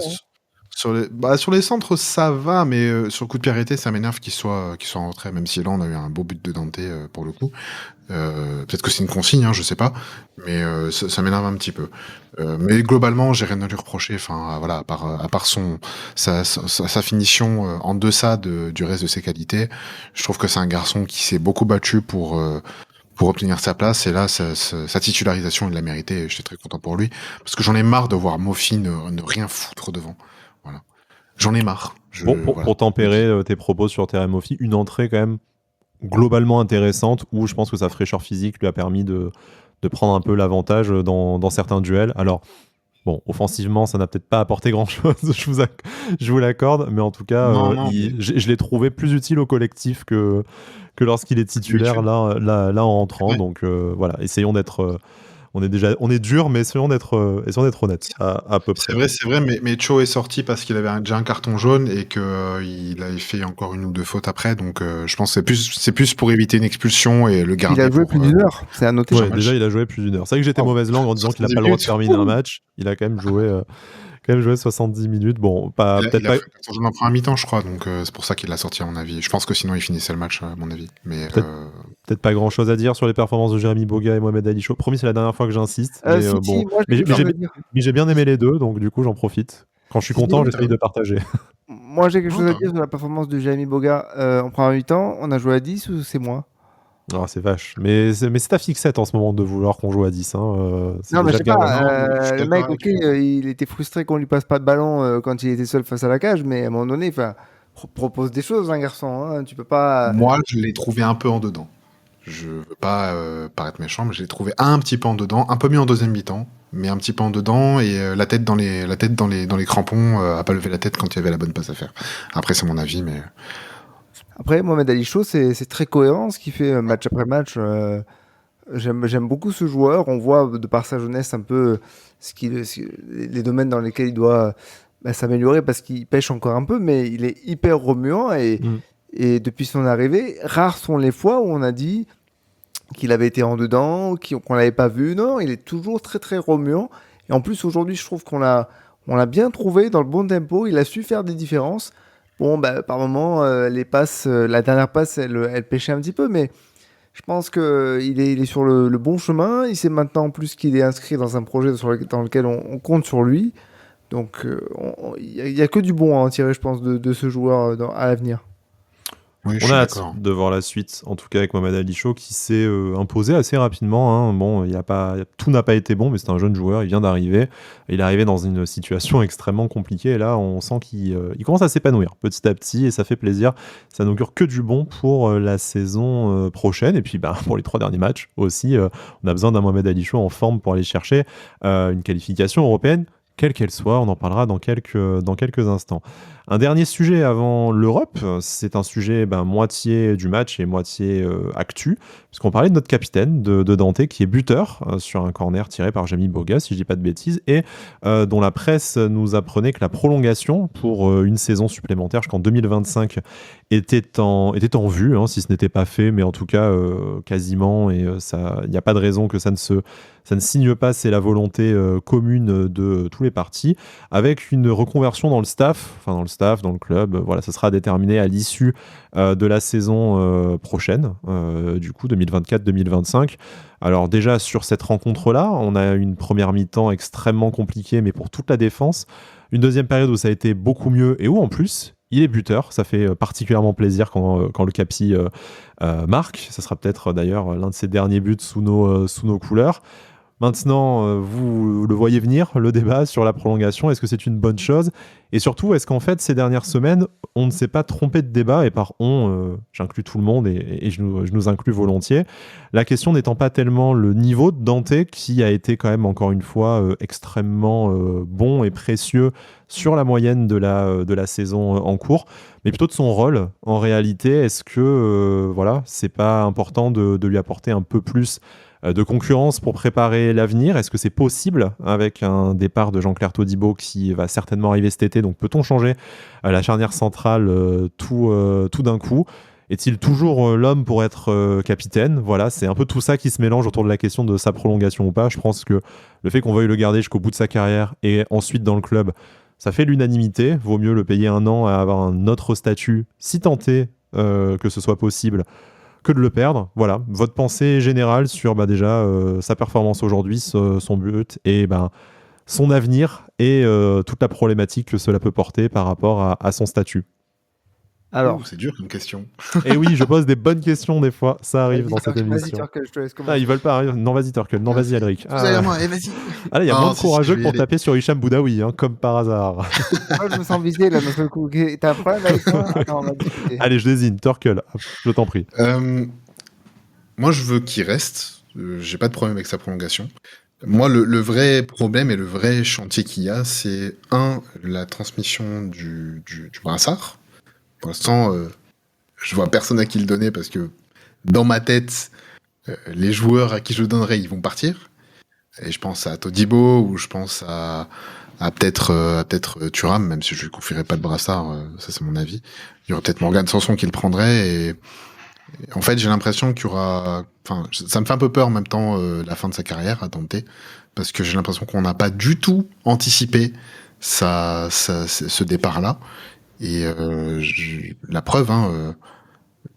Sur les centres, ça va, mais sur le coup de pied arrêté, ça m'énerve qu'il soit en retrait, même si là, on a eu un beau but de Dante pour le coup. Peut-être que c'est une consigne, hein, je sais pas, mais ça m'énerve un petit peu. Mais globalement, j'ai rien à lui reprocher. Enfin, voilà, à part sa finition en deçà du reste de ses qualités, je trouve que c'est un garçon qui s'est beaucoup battu pour obtenir sa place, et là, sa titularisation, il l'a mérité, et j'étais très content pour lui, parce que j'en ai marre de voir Mofi ne rien foutre devant. Voilà. J'en ai marre. Pour tempérer tes propos sur Terem Mofi, une entrée quand même globalement intéressante, où je pense que sa fraîcheur physique lui a permis de prendre un peu l'avantage dans certains duels. Alors, bon, offensivement, ça n'a peut-être pas apporté grand-chose, je vous l'accorde, mais en tout cas, je l'ai trouvé plus utile au collectif que lorsqu'il est titulaire là en rentrant. Ouais. Donc voilà, essayons d'être... on est dur, mais essayons d'être honnêtes à peu près. C'est vrai, mais Cho est sorti parce qu'il avait déjà un carton jaune et qu'il avait fait encore une ou deux fautes après, donc je pense que c'est plus pour éviter une expulsion et le garder. Il a joué plus d'une heure, c'est à noter. Ouais, déjà, il a joué plus d'une heure. C'est vrai que j'étais mauvaise langue en disant qu'il n'a pas le droit de terminer un match. Il a quand même joué 70 minutes. Bon, peut-être pas. Il a pris un mi-temps, je crois, donc c'est pour ça qu'il l'a sorti, à mon avis. Je pense que sinon, il finissait le match, à mon avis. Mais peut-être pas grand-chose à dire sur les performances de Jérémy Boga et Mohamed Ali Chaud. Promis, c'est la dernière fois que j'insiste. Mais j'ai bien aimé les deux, donc du coup, j'en profite. Quand je suis content, j'essaye de partager. Moi, j'ai quelque chose à dire sur la performance de Jérémy Boga en première mi-temps. On a joué à 10 ou c'est moi? Oh, c'est vache. Mais c'est ta fixette en ce moment de vouloir qu'on joue à 10. Hein. Non, mais je sais pas. Le mec, ok, il était frustré qu'on lui passe pas de ballon quand il était seul face à la cage, mais à un moment donné, propose des choses, un garçon. Hein. Tu peux pas. Moi, je l'ai trouvé un peu en dedans. Je veux pas paraître méchant, mais je l'ai trouvé un petit peu en dedans, un peu mieux en deuxième mi-temps, mais un petit peu en dedans, et la tête dans les crampons, a pas levé la tête quand il y avait la bonne passe à faire. Après, c'est mon avis, mais... Après, Mohamed Ali Chaud, c'est très cohérent ce qu'il fait match après match. J'aime beaucoup ce joueur. On voit de par sa jeunesse un peu les domaines dans lesquels il doit s'améliorer, parce qu'il pêche encore un peu, mais il est hyper remuant et depuis son arrivée, rares sont les fois où on a dit qu'il avait été en dedans, qu'on l'avait pas vu. Non, il est toujours très très remuant. Et en plus, aujourd'hui, je trouve qu'on l'a bien trouvé dans le bon tempo. Il a su faire des différences. Bon, par moment, les passes, la dernière passe, elle pêchait un petit peu, mais je pense qu'il est sur le bon chemin. Il sait maintenant en plus qu'il est inscrit dans un projet dans lequel on compte sur lui. Donc, il n'y a que du bon à en tirer, je pense, de ce joueur à l'avenir. Oui, on a hâte de voir la suite, en tout cas avec Mohamed Ali Chaud, qui s'est imposé assez rapidement. Hein. Bon, tout n'a pas été bon, mais c'est un jeune joueur, il vient d'arriver. Il est arrivé dans une situation extrêmement compliquée, et là, on sent qu'il commence à s'épanouir petit à petit, et ça fait plaisir. Ça n'augure que du bon pour la saison prochaine, et puis pour les 3 derniers matchs aussi. On a besoin d'un Mohamed Ali Chaud en forme pour aller chercher une qualification européenne, quelle qu'elle soit. On en parlera dans quelques instants. Un dernier sujet avant l'Europe, c'est un sujet moitié du match et moitié actu, puisqu'on parlait de notre capitaine, de Dante, qui est buteur sur un corner tiré par Jamie Boga, si je dis pas de bêtises, et dont la presse nous apprenait que la prolongation pour une saison supplémentaire jusqu'en 2025 était en vue, si ce n'était pas fait, mais en tout cas quasiment, et il n'y a pas de raison que ça ne signe pas, c'est la volonté commune de tous les partis, avec une reconversion dans le le club. Voilà, ça sera déterminé à l'issue de la saison prochaine, du coup 2024-2025. Alors déjà, sur cette rencontre-là, on a une première mi-temps extrêmement compliquée, mais pour toute la défense. Une deuxième période où ça a été beaucoup mieux et où, en plus, il est buteur. Ça fait particulièrement plaisir quand le Capi marque. Ça sera peut-être d'ailleurs l'un de ses derniers buts sous nos couleurs. Maintenant, vous le voyez venir, le débat sur la prolongation. Est-ce que c'est une bonne chose ? Et surtout, est-ce qu'en fait, ces dernières semaines, on ne s'est pas trompé de débat ? Et par on, j'inclus tout le monde et je nous inclus volontiers. La question n'étant pas tellement le niveau de Dante, qui a été quand même, encore une fois, extrêmement bon et précieux sur la moyenne de la saison en cours, mais plutôt de son rôle. En réalité, est-ce que c'est pas important de lui apporter un peu plus de concurrence pour préparer l'avenir? Est-ce que c'est possible avec un départ de Jean-Claire Todibo qui va certainement arriver cet été? Donc peut-on changer la charnière centrale tout d'un coup? Est-il toujours l'homme pour être capitaine? Voilà, c'est un peu tout ça qui se mélange autour de la question de sa prolongation ou pas. Je pense que le fait qu'on veuille le garder jusqu'au bout de sa carrière et ensuite dans le club, ça fait l'unanimité. Vaut mieux le payer 1 an à avoir un autre statut, si tant est que ce soit possible, que de le perdre. Voilà, votre pensée générale sur déjà sa performance aujourd'hui, son but et son avenir et toute la problématique que cela peut porter par rapport à son statut. Alors, c'est dur comme question. Et oui, je pose des bonnes questions des fois, ça arrive dans cette Vas-y, émission. Turkel, je te laisse commencer. Ils veulent pas. Non, vas-y, Turkel. Non, vas-y, Alric. Moi, vas-y. Il y a Non, moins de si, courageux je vais pour y aller. taper sur Hicham Boudaoui, comme par hasard. Moi, je me sens visé là d'un seul coup. T'as un problème avec moi? Attends, on va discuter. Allez, je désigne. Turkel, je t'en prie. Moi, je veux qu'il reste. J'ai pas de problème avec sa prolongation. Moi, le vrai problème et le vrai chantier qu'il y a, c'est la transmission du brassard. Pour l'instant, je vois personne à qui le donner parce que dans ma tête, les joueurs à qui je le donnerais, ils vont partir. Et je pense à Todibo ou je pense à peut-être Thuram, même si je lui confierais pas le brassard, ça c'est mon avis. Il y aurait peut-être Morgan Sanson qui le prendrait et en fait j'ai l'impression qu'il y aura, enfin ça me fait un peu peur en même temps la fin de sa carrière à Dante parce que j'ai l'impression qu'on n'a pas du tout anticipé ce départ-là et la preuve,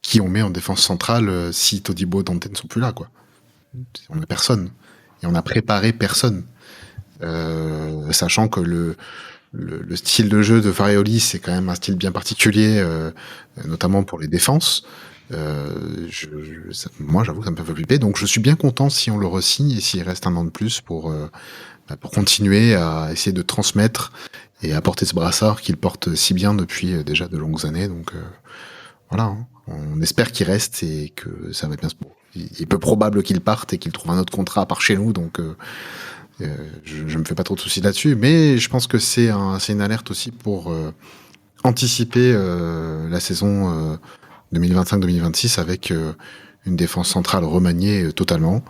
qui on met en défense centrale si Todibo et Dante ne sont plus là, quoi. On a personne. Et on a préparé personne. Sachant que le style de jeu de Farioli, c'est quand même un style bien particulier, notamment pour les défenses. Moi, j'avoue que ça me fait flipper. Donc, je suis bien content si on le re-signe et s'il reste 1 an de plus pour continuer à essayer de transmettre et apporter ce brassard qu'il porte si bien depuis déjà de longues années. Donc, voilà. On espère qu'il reste et que ça va bien se passer. Il est peu probable qu'il parte et qu'il trouve un autre contrat à part chez nous, donc je me fais pas trop de soucis là-dessus, mais je pense que c'est une alerte aussi pour anticiper la saison 2025-2026 avec une défense centrale remaniée totalement,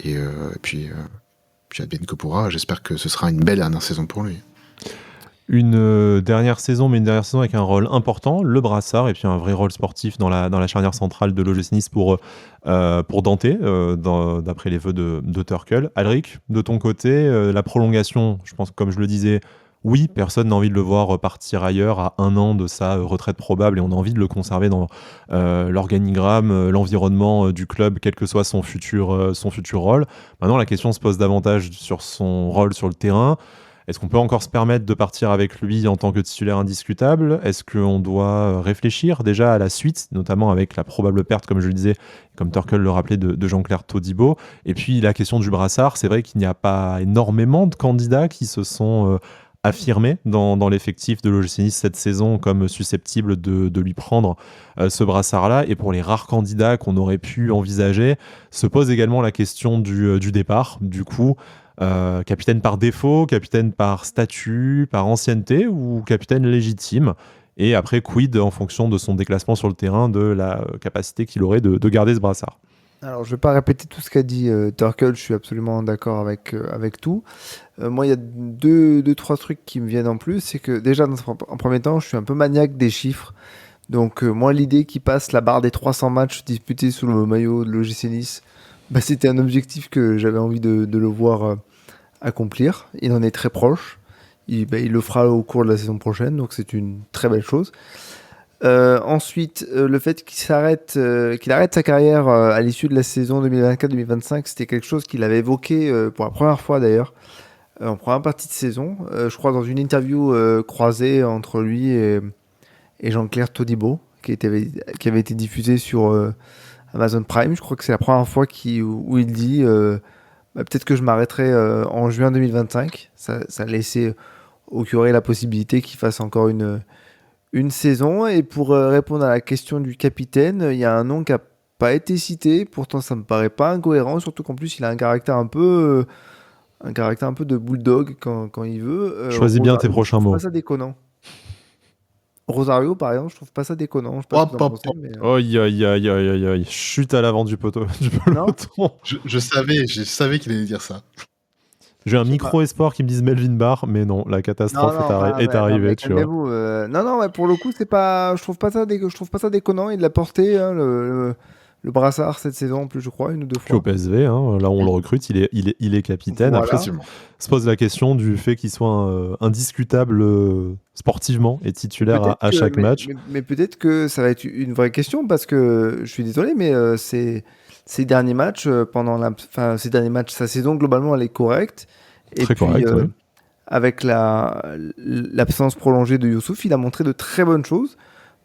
et puis advienne que pourra. J'espère que ce sera une belle dernière saison pour lui. Une dernière saison, mais une dernière saison avec un rôle important, le brassard, et puis un vrai rôle sportif dans la charnière centrale de l'OGC Nice pour Dante, d'après les vœux de Turkel. Alric, de ton côté, la prolongation, je pense, comme je le disais, oui, personne n'a envie de le voir partir ailleurs à 1 an de sa retraite probable, et on a envie de le conserver dans l'organigramme, l'environnement du club, quel que soit son futur rôle. Maintenant, la question se pose davantage sur son rôle sur le terrain. Est-ce qu'on peut encore se permettre de partir avec lui en tant que titulaire indiscutable? Est-ce qu'on doit réfléchir déjà à la suite, notamment avec la probable perte, comme je le disais, comme Turkel le rappelait, de Jean-Claire Todibo? Et puis la question du brassard, c'est vrai qu'il n'y a pas énormément de candidats qui se sont affirmé dans l'effectif de l'OGC Nice cette saison comme susceptible de lui prendre ce brassard-là. Et pour les rares candidats qu'on aurait pu envisager, se pose également la question du départ. Du coup, capitaine par défaut, capitaine par statut, par ancienneté ou capitaine légitime. Et après, quid en fonction de son déclassement sur le terrain, de la capacité qu'il aurait de garder ce brassard. Alors, je vais pas répéter tout ce qu'a dit Torkel, je suis absolument d'accord avec tout. Moi, il y a deux, trois trucs qui me viennent en plus. C'est que déjà, en premier temps, je suis un peu maniaque des chiffres. Donc, moi, l'idée qu'il passe la barre des 300 matchs disputés sous le maillot de l'OGC Nice, bah, c'était un objectif que j'avais envie de le voir accomplir. Il en est très proche. Il le fera au cours de la saison prochaine, donc c'est une très belle chose. Ensuite, le fait qu'il arrête sa carrière à l'issue de la saison 2024-2025, c'était quelque chose qu'il avait évoqué pour la première fois d'ailleurs, en première partie de saison. Je crois dans une interview croisée entre lui et Jean-Claire Todibo, qui avait été diffusée sur Amazon Prime. Je crois que c'est la première fois où il dit peut-être que je m'arrêterai en juin 2025. Ça laissait augurer la possibilité qu'il fasse encore une saison. Et pour répondre à la question du capitaine, il y a un nom qui n'a pas été cité. Pourtant, ça me paraît pas incohérent, surtout qu'en plus, il a un caractère un peu de bulldog quand il veut. Choisis bien tes prochains mots. Je trouve pas ça déconnant. Rosario, par exemple, je trouve pas ça déconnant. Je sais pas ce que vous en pensez, mais, Aïe. Chute à l'avant du peloton. Je savais qu'il allait dire ça. J'ai un micro-espoir qui me dise Melvin Barr, mais non, la catastrophe est arrivée. Tu vois. Non, pour le coup, c'est pas. Je trouve pas ça déconnant. Il l'a porté, hein, le brassard cette saison, en plus, je crois, une ou deux fois. Puis au PSV, hein, là on le recrute, il est capitaine. Voilà. Après, se pose la question du fait qu'il soit indiscutable sportivement et titulaire à chaque match. Mais peut-être que ça va être une vraie question, parce que je suis désolé, mais ces derniers matchs, sa saison globalement elle est correcte. Et Très puis, correcte, oui. avec l'absence prolongée de Youssouf, il a montré de très bonnes choses.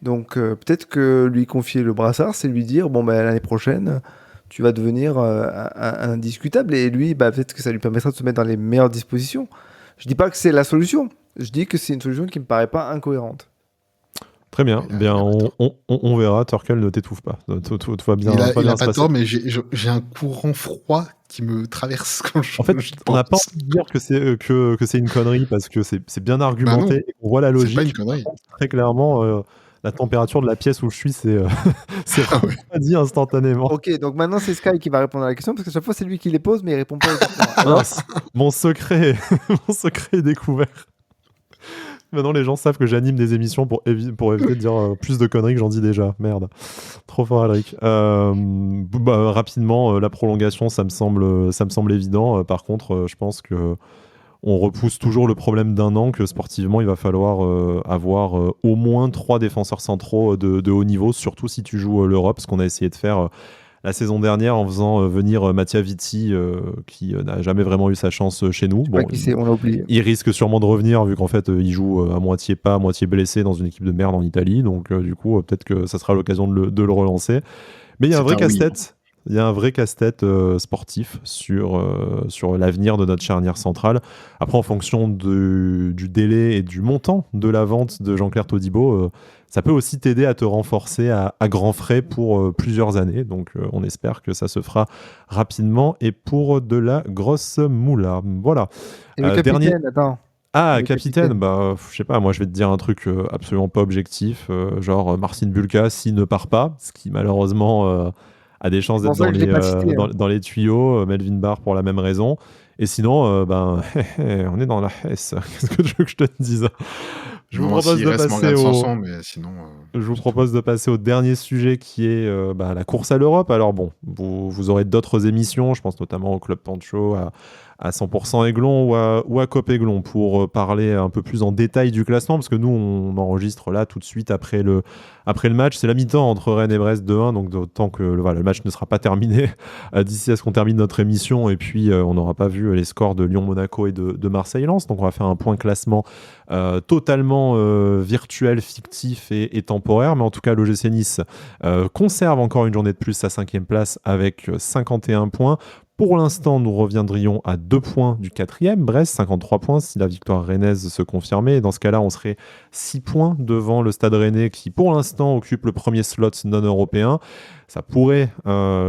Donc peut-être que lui confier le brassard, c'est lui dire l'année prochaine, tu vas devenir indiscutable. Et lui, peut-être que ça lui permettra de se mettre dans les meilleures dispositions. Je dis pas que c'est la solution. Je dis que c'est une solution qui me paraît pas incohérente. Très bien. On verra. Torkel, ne t'étouffe pas. Tout va bien. Il a pas tort, mais j'ai un courant froid qui me traverse quand je. En fait, on n'a pas envie de dire que c'est une connerie parce que c'est bien argumenté et qu'on voit la logique. C'est pas une connerie. Très clairement, la température de la pièce où je suis, c'est pas dit instantanément. Ok, donc maintenant c'est Sky qui va répondre à la question parce qu'à chaque fois c'est lui qui les pose, mais il répond pas aux questions. Mon secret est découvert. Maintenant, les gens savent que j'anime des émissions pour éviter de dire plus de conneries que j'en dis déjà. Merde. Trop fort, Alric. Rapidement, la prolongation, ça me semble évident. Par contre, je pense que on repousse toujours le problème d'un an que sportivement, il va falloir avoir au moins 3 défenseurs centraux de haut niveau, surtout si tu joues l'Europe, ce qu'on a essayé de faire la saison dernière en faisant venir Mattia Vitti, qui n'a jamais vraiment eu sa chance chez nous. Bon, on l'a oublié. Il risque sûrement de revenir vu qu'en fait il joue à moitié pas, à moitié blessé dans une équipe de merde en Italie. Donc du coup, peut-être que ça sera l'occasion de le relancer. Mais il y a un vrai casse-tête. Il y a un vrai casse-tête sportif sur l'avenir de notre charnière centrale. Après, en fonction du délai et du montant de la vente de Jean-Claire Todibo, ça peut aussi t'aider à te renforcer à grands frais pour plusieurs années. Donc, on espère que ça se fera rapidement et pour de la grosse moula. Voilà. Et le capitaine, attends. Ah, capitaine, je sais pas, moi je vais te dire un truc absolument pas objectif, genre Marcin Bulka s'il ne part pas, ce qui malheureusement a des chances d'être dans les tuyaux, Melvin Barr pour la même raison. Et sinon, on est dans la Hesse. Qu'est-ce que tu veux que je te dise ? Je vous propose de passer au dernier sujet qui est la course à l'Europe. Alors bon, vous aurez d'autres émissions, je pense notamment au Club Pancho, à 100% Aiglon ou à Cop Aiglon pour parler un peu plus en détail du classement, parce que nous on enregistre là tout de suite après le match. C'est la mi-temps entre Rennes et Brest 2-1, donc d'autant que le match ne sera pas terminé d'ici à ce qu'on termine notre émission, et puis on n'aura pas vu les scores de Lyon-Monaco et de Marseille-Lens, donc on va faire un point classement totalement virtuel, fictif et temporaire, mais en tout cas l'OGC Nice conserve encore une journée de plus sa 5e place avec 51 points. Pour l'instant, nous reviendrions à 2 points du 4e, Brest, 53 points si la victoire rennaise se confirmait. Dans ce cas-là, on serait 6 points devant le Stade Rennais qui, pour l'instant, occupe le premier slot non européen. Ça pourrait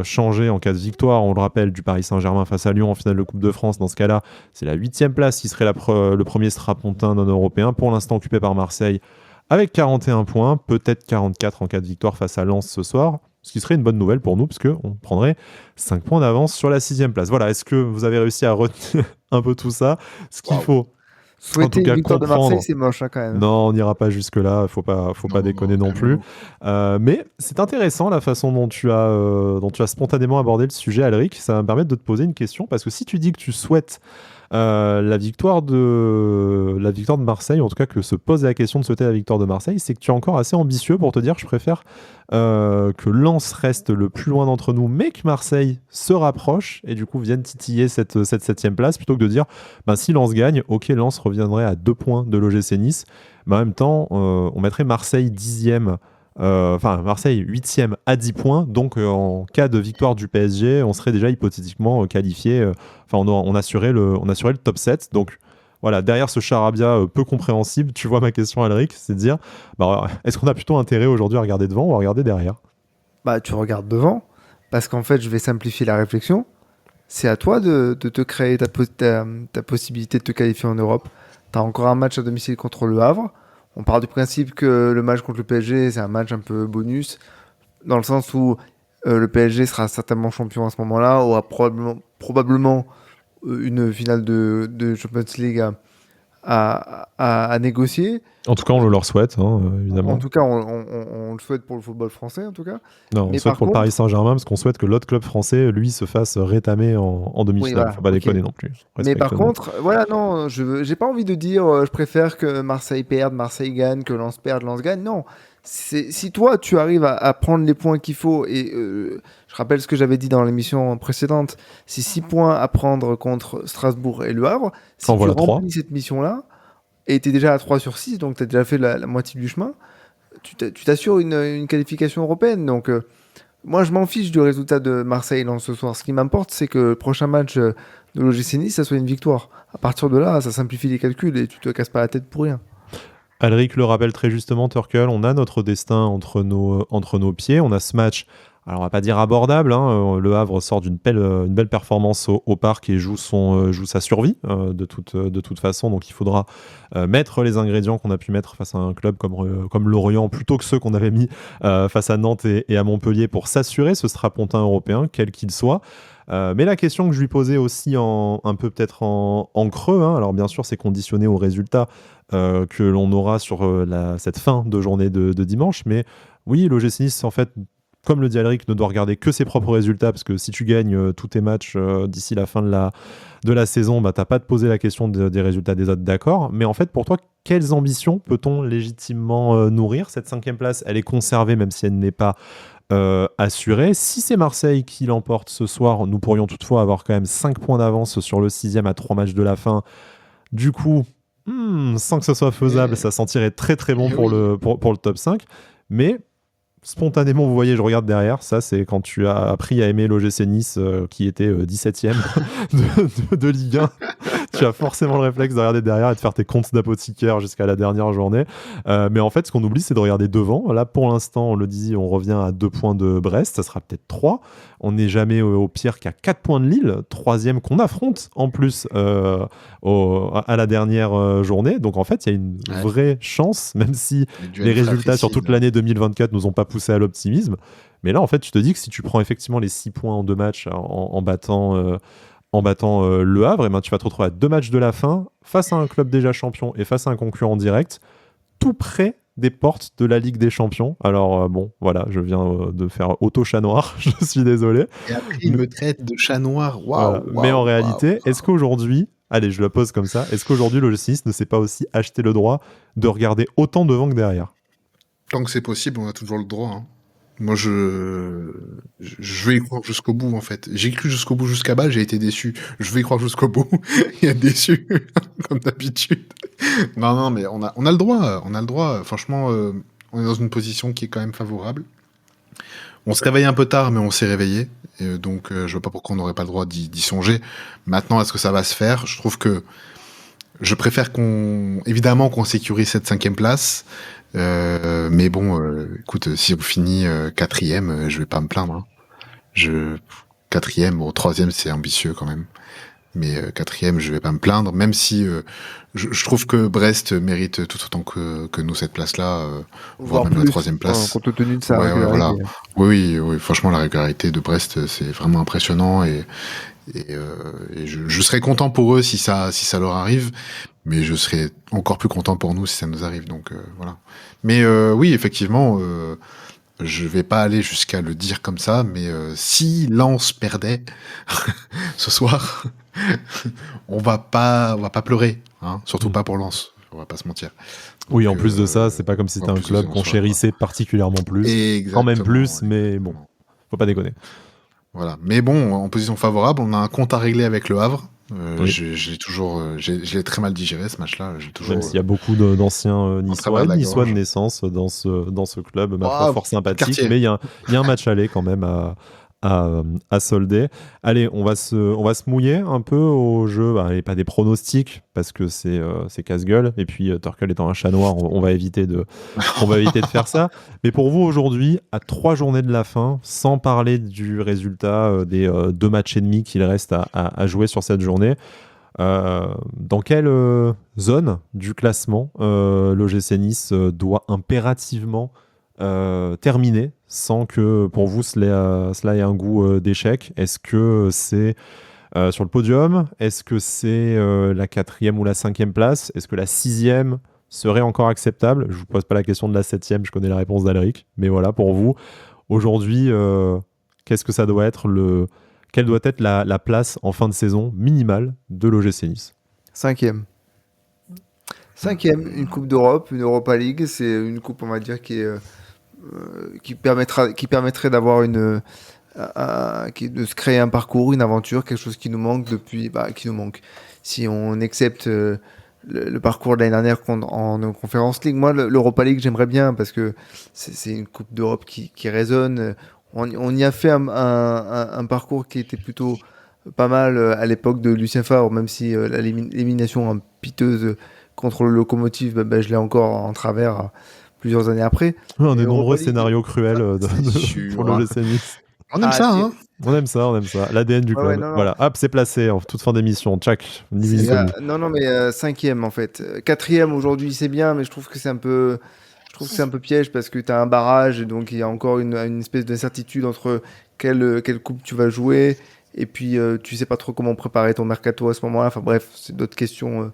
changer en cas de victoire, on le rappelle, du Paris Saint-Germain face à Lyon en finale de Coupe de France. Dans ce cas-là, c'est la 8e place qui serait le premier strapontin non européen, pour l'instant occupé par Marseille avec 41 points, peut-être 44 en cas de victoire face à Lens ce soir, ce qui serait une bonne nouvelle pour nous, parce qu'on prendrait 5 points d'avance sur la 6e place. Voilà, est-ce que vous avez réussi à retenir un peu tout ça? Ce qu'il faut, Souhaiter en tout cas, une victoire de comprendre... Marseille, c'est moche quand même. Non, on n'ira pas jusque-là, faut pas déconner non plus. Mais c'est intéressant la façon dont tu as spontanément abordé le sujet, Alric. Ça va me permettre de te poser une question, parce que si tu dis que tu souhaites la victoire de Marseille, en tout cas que se pose la question de souhaiter la victoire de Marseille, c'est que tu es encore assez ambitieux pour te dire je préfère que Lens reste le plus loin d'entre nous, mais que Marseille se rapproche et du coup vienne titiller cette 7e place, plutôt que de dire si Lens gagne, ok, Lens reviendrait à 2 points de l'OGC Nice, mais en même temps on mettrait Marseille 10e, Marseille 8e à 10 points, donc en cas de victoire du PSG, on serait déjà hypothétiquement qualifié, on assurait le top 7, donc voilà, derrière ce charabia peu compréhensible, tu vois ma question, Alric, c'est de dire, est-ce qu'on a plutôt intérêt aujourd'hui à regarder devant ou à regarder derrière? Tu regardes devant, parce qu'en fait, je vais simplifier la réflexion. C'est à toi de te créer ta possibilité de te qualifier en Europe. Tu as encore un match à domicile contre le Havre. On part du principe que le match contre le PSG, c'est un match un peu bonus, dans le sens où le PSG sera certainement champion à ce moment-là, aura probablement une finale de Champions League à négocier. En tout cas, on le leur souhaite, évidemment. En tout cas, on le souhaite pour le football français, en tout cas. Non, on le souhaite pour le Paris Saint-Germain, parce qu'on souhaite que l'autre club français, lui, se fasse rétamer en demi-finale. Oui, voilà, faut pas déconner non plus. Mais par contre, j'ai pas envie de dire je préfère que Marseille perde, Marseille gagne, que Lens perde, Lens gagne. Non. Si toi, tu arrives à prendre les points qu'il faut, et je rappelle ce que j'avais dit dans l'émission précédente, c'est 6 points à prendre contre Strasbourg et Le Havre. Si tu remplis cette mission-là, et tu es déjà à 3 sur 6, donc tu as déjà fait la moitié du chemin, tu t'assures une qualification européenne. Donc, moi, je m'en fiche du résultat de Marseille-Lens ce soir. Ce qui m'importe, c'est que le prochain match de l'OGC Nice, ça soit une victoire. À partir de là, ça simplifie les calculs et tu te casses pas la tête pour rien. Alric le rappelle très justement, Turkel, on a notre destin entre nos pieds. On a ce match, alors on va pas dire abordable, Le Havre sort d'une belle performance au Parc et joue sa survie de toute façon, donc il faudra mettre les ingrédients qu'on a pu mettre face à un club comme Lorient, plutôt que ceux qu'on avait mis face à Nantes et à Montpellier, pour s'assurer ce strapontin européen, quel qu'il soit. Mais la question que je lui posais aussi un peu peut-être en creux, alors bien sûr c'est conditionné au résultat que l'on aura sur cette fin de journée de dimanche, mais oui, l'OGC Nice, en fait, comme le dit Alric, ne doit regarder que ses propres résultats, parce que si tu gagnes tous tes matchs d'ici la fin de la saison, t'as pas à te poser la question des résultats des autres, d'accord. Mais en fait, pour toi, quelles ambitions peut-on légitimement nourrir? Cette 5e place, elle est conservée, même si elle n'est pas assurée. Si c'est Marseille qui l'emporte ce soir, nous pourrions toutefois avoir quand même 5 points d'avance sur le 6e à 3 matchs de la fin. Du coup, sans que ce soit faisable, ça sentirait très très bon pour le top 5. Mais spontanément, vous voyez, je regarde derrière, ça c'est quand tu as appris à aimer l'OGC Nice qui était 17e de Ligue 1. Tu as forcément le réflexe de regarder derrière et de faire tes comptes d'apothicaire jusqu'à la dernière journée. Mais en fait, ce qu'on oublie, c'est de regarder devant. Là, pour l'instant, on le dit, on revient à 2 points de Brest, ça sera peut-être 3. On n'est jamais au pire qu'à 4 points de Lille, 3e qu'on affronte en plus à la dernière journée. Donc en fait, il y a une vraie chance, même si les résultats sur toute l'année 2024 nous ont pas poussé à l'optimisme. Mais là, en fait, tu te dis que si tu prends effectivement les 6 points en 2 matchs en battant Le Havre, tu vas te retrouver à 2 matchs de la fin, face à un club déjà champion et face à un concurrent direct, tout près des portes de la Ligue des Champions. Alors voilà, je viens de faire auto-chat noir, je suis désolé. Et après, il me traite de chat noir, waouh. Mais en réalité, est-ce qu'aujourd'hui, allez, je la pose comme ça, est-ce qu'aujourd'hui l'OGC Nice ne s'est pas aussi acheté le droit de regarder autant devant que derrière? Tant que c'est possible, on a toujours le droit. Moi, je vais y croire jusqu'au bout, en fait. J'ai cru jusqu'au bout, jusqu'à bas, j'ai été déçu. Je vais y croire jusqu'au bout. Il y a déçu, comme d'habitude. Non, mais on a le droit. On a le droit. Franchement, on est dans une position qui est quand même favorable. On se réveille un peu tard, mais on s'est réveillé. Et donc, je vois pas pourquoi on n'aurait pas le droit d'y songer. Maintenant, est-ce que ça va se faire? Je trouve que je préfère évidemment qu'on sécurise cette 5e place. Mais bon, écoute, si on finit 4e, je vais pas me plaindre. Hein. 4e, bon, 3e, c'est ambitieux quand même. Mais 4e, je vais pas me plaindre, même si je trouve que Brest mérite tout autant que nous cette place-là, voire même plus, la 3e place. compte tenu de sa Ouais, régularité. voilà. Oui, franchement, la régularité de Brest, c'est vraiment impressionnant et je serais content pour eux si ça leur arrive, mais je serais encore plus content pour nous si ça nous arrive. Donc voilà. Mais oui, effectivement, je vais pas aller jusqu'à le dire comme ça, mais si Lens perdait ce soir, on va pas pleurer, hein, surtout pas pour Lens. On va pas se mentir. Donc, Oui, en plus de ça, c'est pas comme si c'était un club qu'on chérissait particulièrement plus. Exactement, quand même plus, mais bon, faut pas déconner. Voilà. Mais bon, en position favorable, on a un compte à régler avec le Havre. Oui. Je l'ai très mal digéré ce match-là. Même s'il y a beaucoup d'anciens niçois de naissance dans ce club, ma foi, fort sympathique. Mais il y a un match aller quand même à solder. Allez, on va se mouiller un peu au jeu. Et pas des pronostics parce que c'est casse-gueule. Et puis Torkel étant un chat noir, on va éviter de faire ça. Mais pour vous aujourd'hui, à 3 journées de la fin, sans parler du résultat des 2 matchs et demi qu'il reste à jouer sur cette journée, dans quelle zone du classement l'OGC Nice doit impérativement terminer sans que pour vous cela ait un goût d'échec? Est-ce que c'est sur le podium? Est-ce que c'est la 4e ou la 5e place? Est-ce que la 6e serait encore acceptable? Je vous pose pas la question de la 7e, je connais la réponse d'Alric, mais voilà, pour vous aujourd'hui, qu'est-ce que ça doit être quelle doit être la place en fin de saison minimale de l'OGC Nice? 5e. 5e, une Coupe d'Europe, une Europa League. C'est une coupe, on va dire, qui permettrait d'avoir de se créer un parcours, une aventure, quelque chose qui nous manque qui nous manque. Si on accepte le parcours de l'année dernière en Conference League, moi, l'Europa League, j'aimerais bien parce que c'est une Coupe d'Europe qui résonne. On y a fait un parcours qui était plutôt pas mal à l'époque de Lucien Favre, même si l'élimination piteuse contre le Locomotive, je l'ai encore en travers plusieurs années après. Un des nombreux scénarios cruels pour l'OGC Nice. On aime ça, hein. On aime ça. L'ADN du club. Non. Voilà, hop, c'est placé en toute fin d'émission. Tchac, non, mais 5e en fait. 4e aujourd'hui, c'est bien, mais je trouve que c'est un peu piège parce que tu as un barrage, et donc il y a encore une espèce d'incertitude entre quelle coupe tu vas jouer, et puis tu sais pas trop comment préparer ton mercato à ce moment-là. Enfin bref, c'est d'autres questions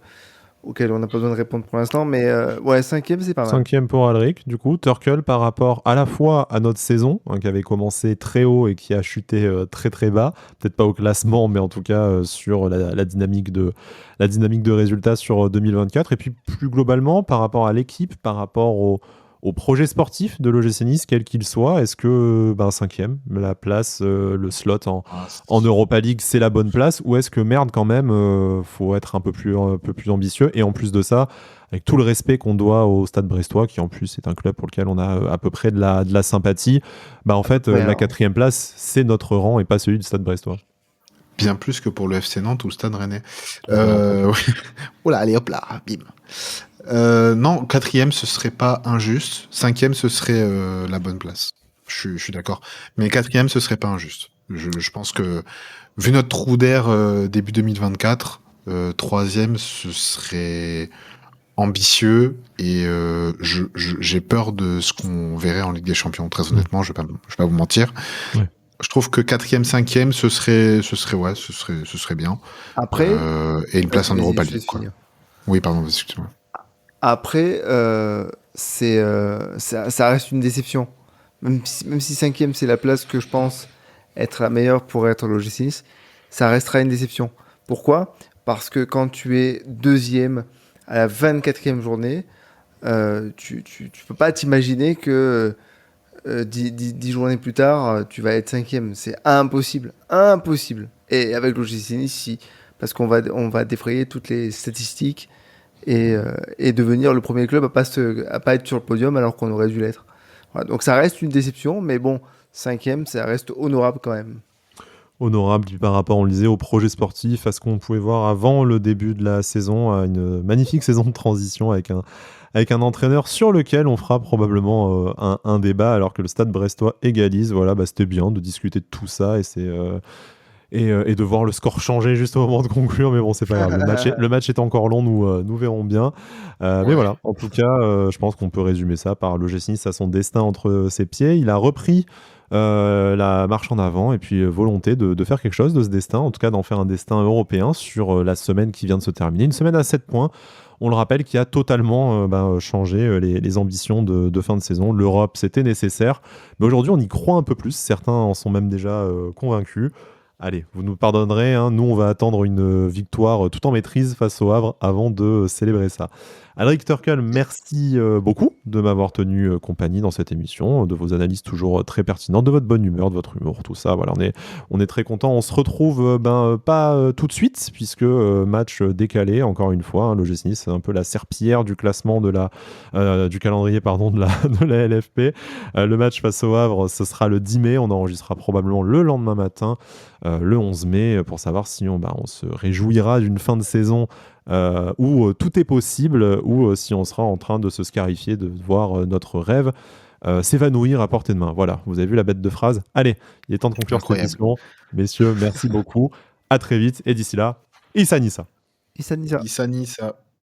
auxquelles on n'a pas besoin de répondre pour l'instant, mais 5e, c'est pas mal. 5e pour Alric, du coup, Turkel par rapport à la fois à notre saison, qui avait commencé très haut et qui a chuté très très bas, peut-être pas au classement, mais en tout cas sur la dynamique de résultats sur 2024, et puis plus globalement par rapport à l'équipe, par rapport au projet sportif de l'OGC Nice, quel qu'il soit. Est-ce que 5e, la place, le slot en Europa League, c'est la bonne place, ou est-ce que merde quand même, faut être un peu plus ambitieux, et en plus de ça, avec tout le respect qu'on doit au Stade Brestois, qui en plus est un club pour lequel on a à peu près de la sympathie, en fait la 4e place, c'est notre rang et pas celui du Stade Brestois. Bien plus que pour le FC Nantes ou le Stade Rennais. Oula, allez hop là, bim. Non, 4e, ce serait pas injuste. 5e, ce serait la bonne place. Je suis d'accord. Mais 4e, ce serait pas injuste. Je pense que, vu notre trou d'air début 2024, 3e, ce serait ambitieux, et j'ai peur de ce qu'on verrait en Ligue des Champions. Très honnêtement, je vais pas vous mentir. Ouais. Je trouve que 4e, 5e, ce serait bien. Après, et une place en Europa League, quoi. Oui, pardon, excuse-moi. Après, ça reste une déception. Même si 5e, c'est la place que je pense être la meilleure pour être l'OGC Nice, ça restera une déception. Pourquoi ? Parce que quand tu es 2e à la 24e journée, tu peux pas t'imaginer que 10 journées plus tard, tu vas être 5e. C'est impossible. Impossible. Et avec l'OGC Nice, si. Parce qu'on va défrayer toutes les statistiques et devenir le premier club à pas être sur le podium alors qu'on aurait dû l'être. Voilà, donc ça reste une déception, mais bon, 5e, ça reste honorable quand même. Honorable par rapport, on le disait, au projet sportif, à ce qu'on pouvait voir avant le début de la saison, à une magnifique saison de transition avec un entraîneur sur lequel on fera probablement un débat alors que le Stade brestois égalise. Voilà, c'était bien de discuter de tout ça et de voir le score changer juste au moment de conclure, mais bon, c'est pas grave. Le match est encore long, nous verrons bien. Mais Ouais. voilà, en tout cas, je pense qu'on peut résumer ça par l'OGC Nice a son destin entre ses pieds. Il a repris la marche en avant et puis volonté de faire quelque chose de ce destin, en tout cas d'en faire un destin européen sur la semaine qui vient de se terminer. Une semaine à 7 points, on le rappelle, qui a totalement changé les ambitions de fin de saison. L'Europe, c'était nécessaire, mais aujourd'hui, on y croit un peu plus. Certains en sont même déjà convaincus. Allez, vous nous pardonnerez, hein, nous on va attendre une victoire tout en maîtrise face au Havre avant de célébrer ça. Alric Turkel, merci beaucoup de m'avoir tenu compagnie dans cette émission, de vos analyses toujours très pertinentes, de votre bonne humeur, de votre humour, tout ça. Voilà, on est très content. On se retrouve pas tout de suite, puisque match décalé, encore une fois. Hein, l'OGC Nice, c'est un peu la serpillière du classement du calendrier de la LFP. Le match face au Havre, ce sera le 10 mai. On enregistrera probablement le lendemain matin, le 11 mai, pour savoir si on se réjouira d'une fin de saison où tout est possible, ou si on sera en train de se scarifier, de voir notre rêve s'évanouir à portée de main. Voilà, vous avez vu la bête de phrase. Allez, il est temps de conclure cette Incroyable. émission. Messieurs, merci beaucoup. À très vite. Et d'ici là, Issa Nissa. Issa Nissa. Issa Nissa.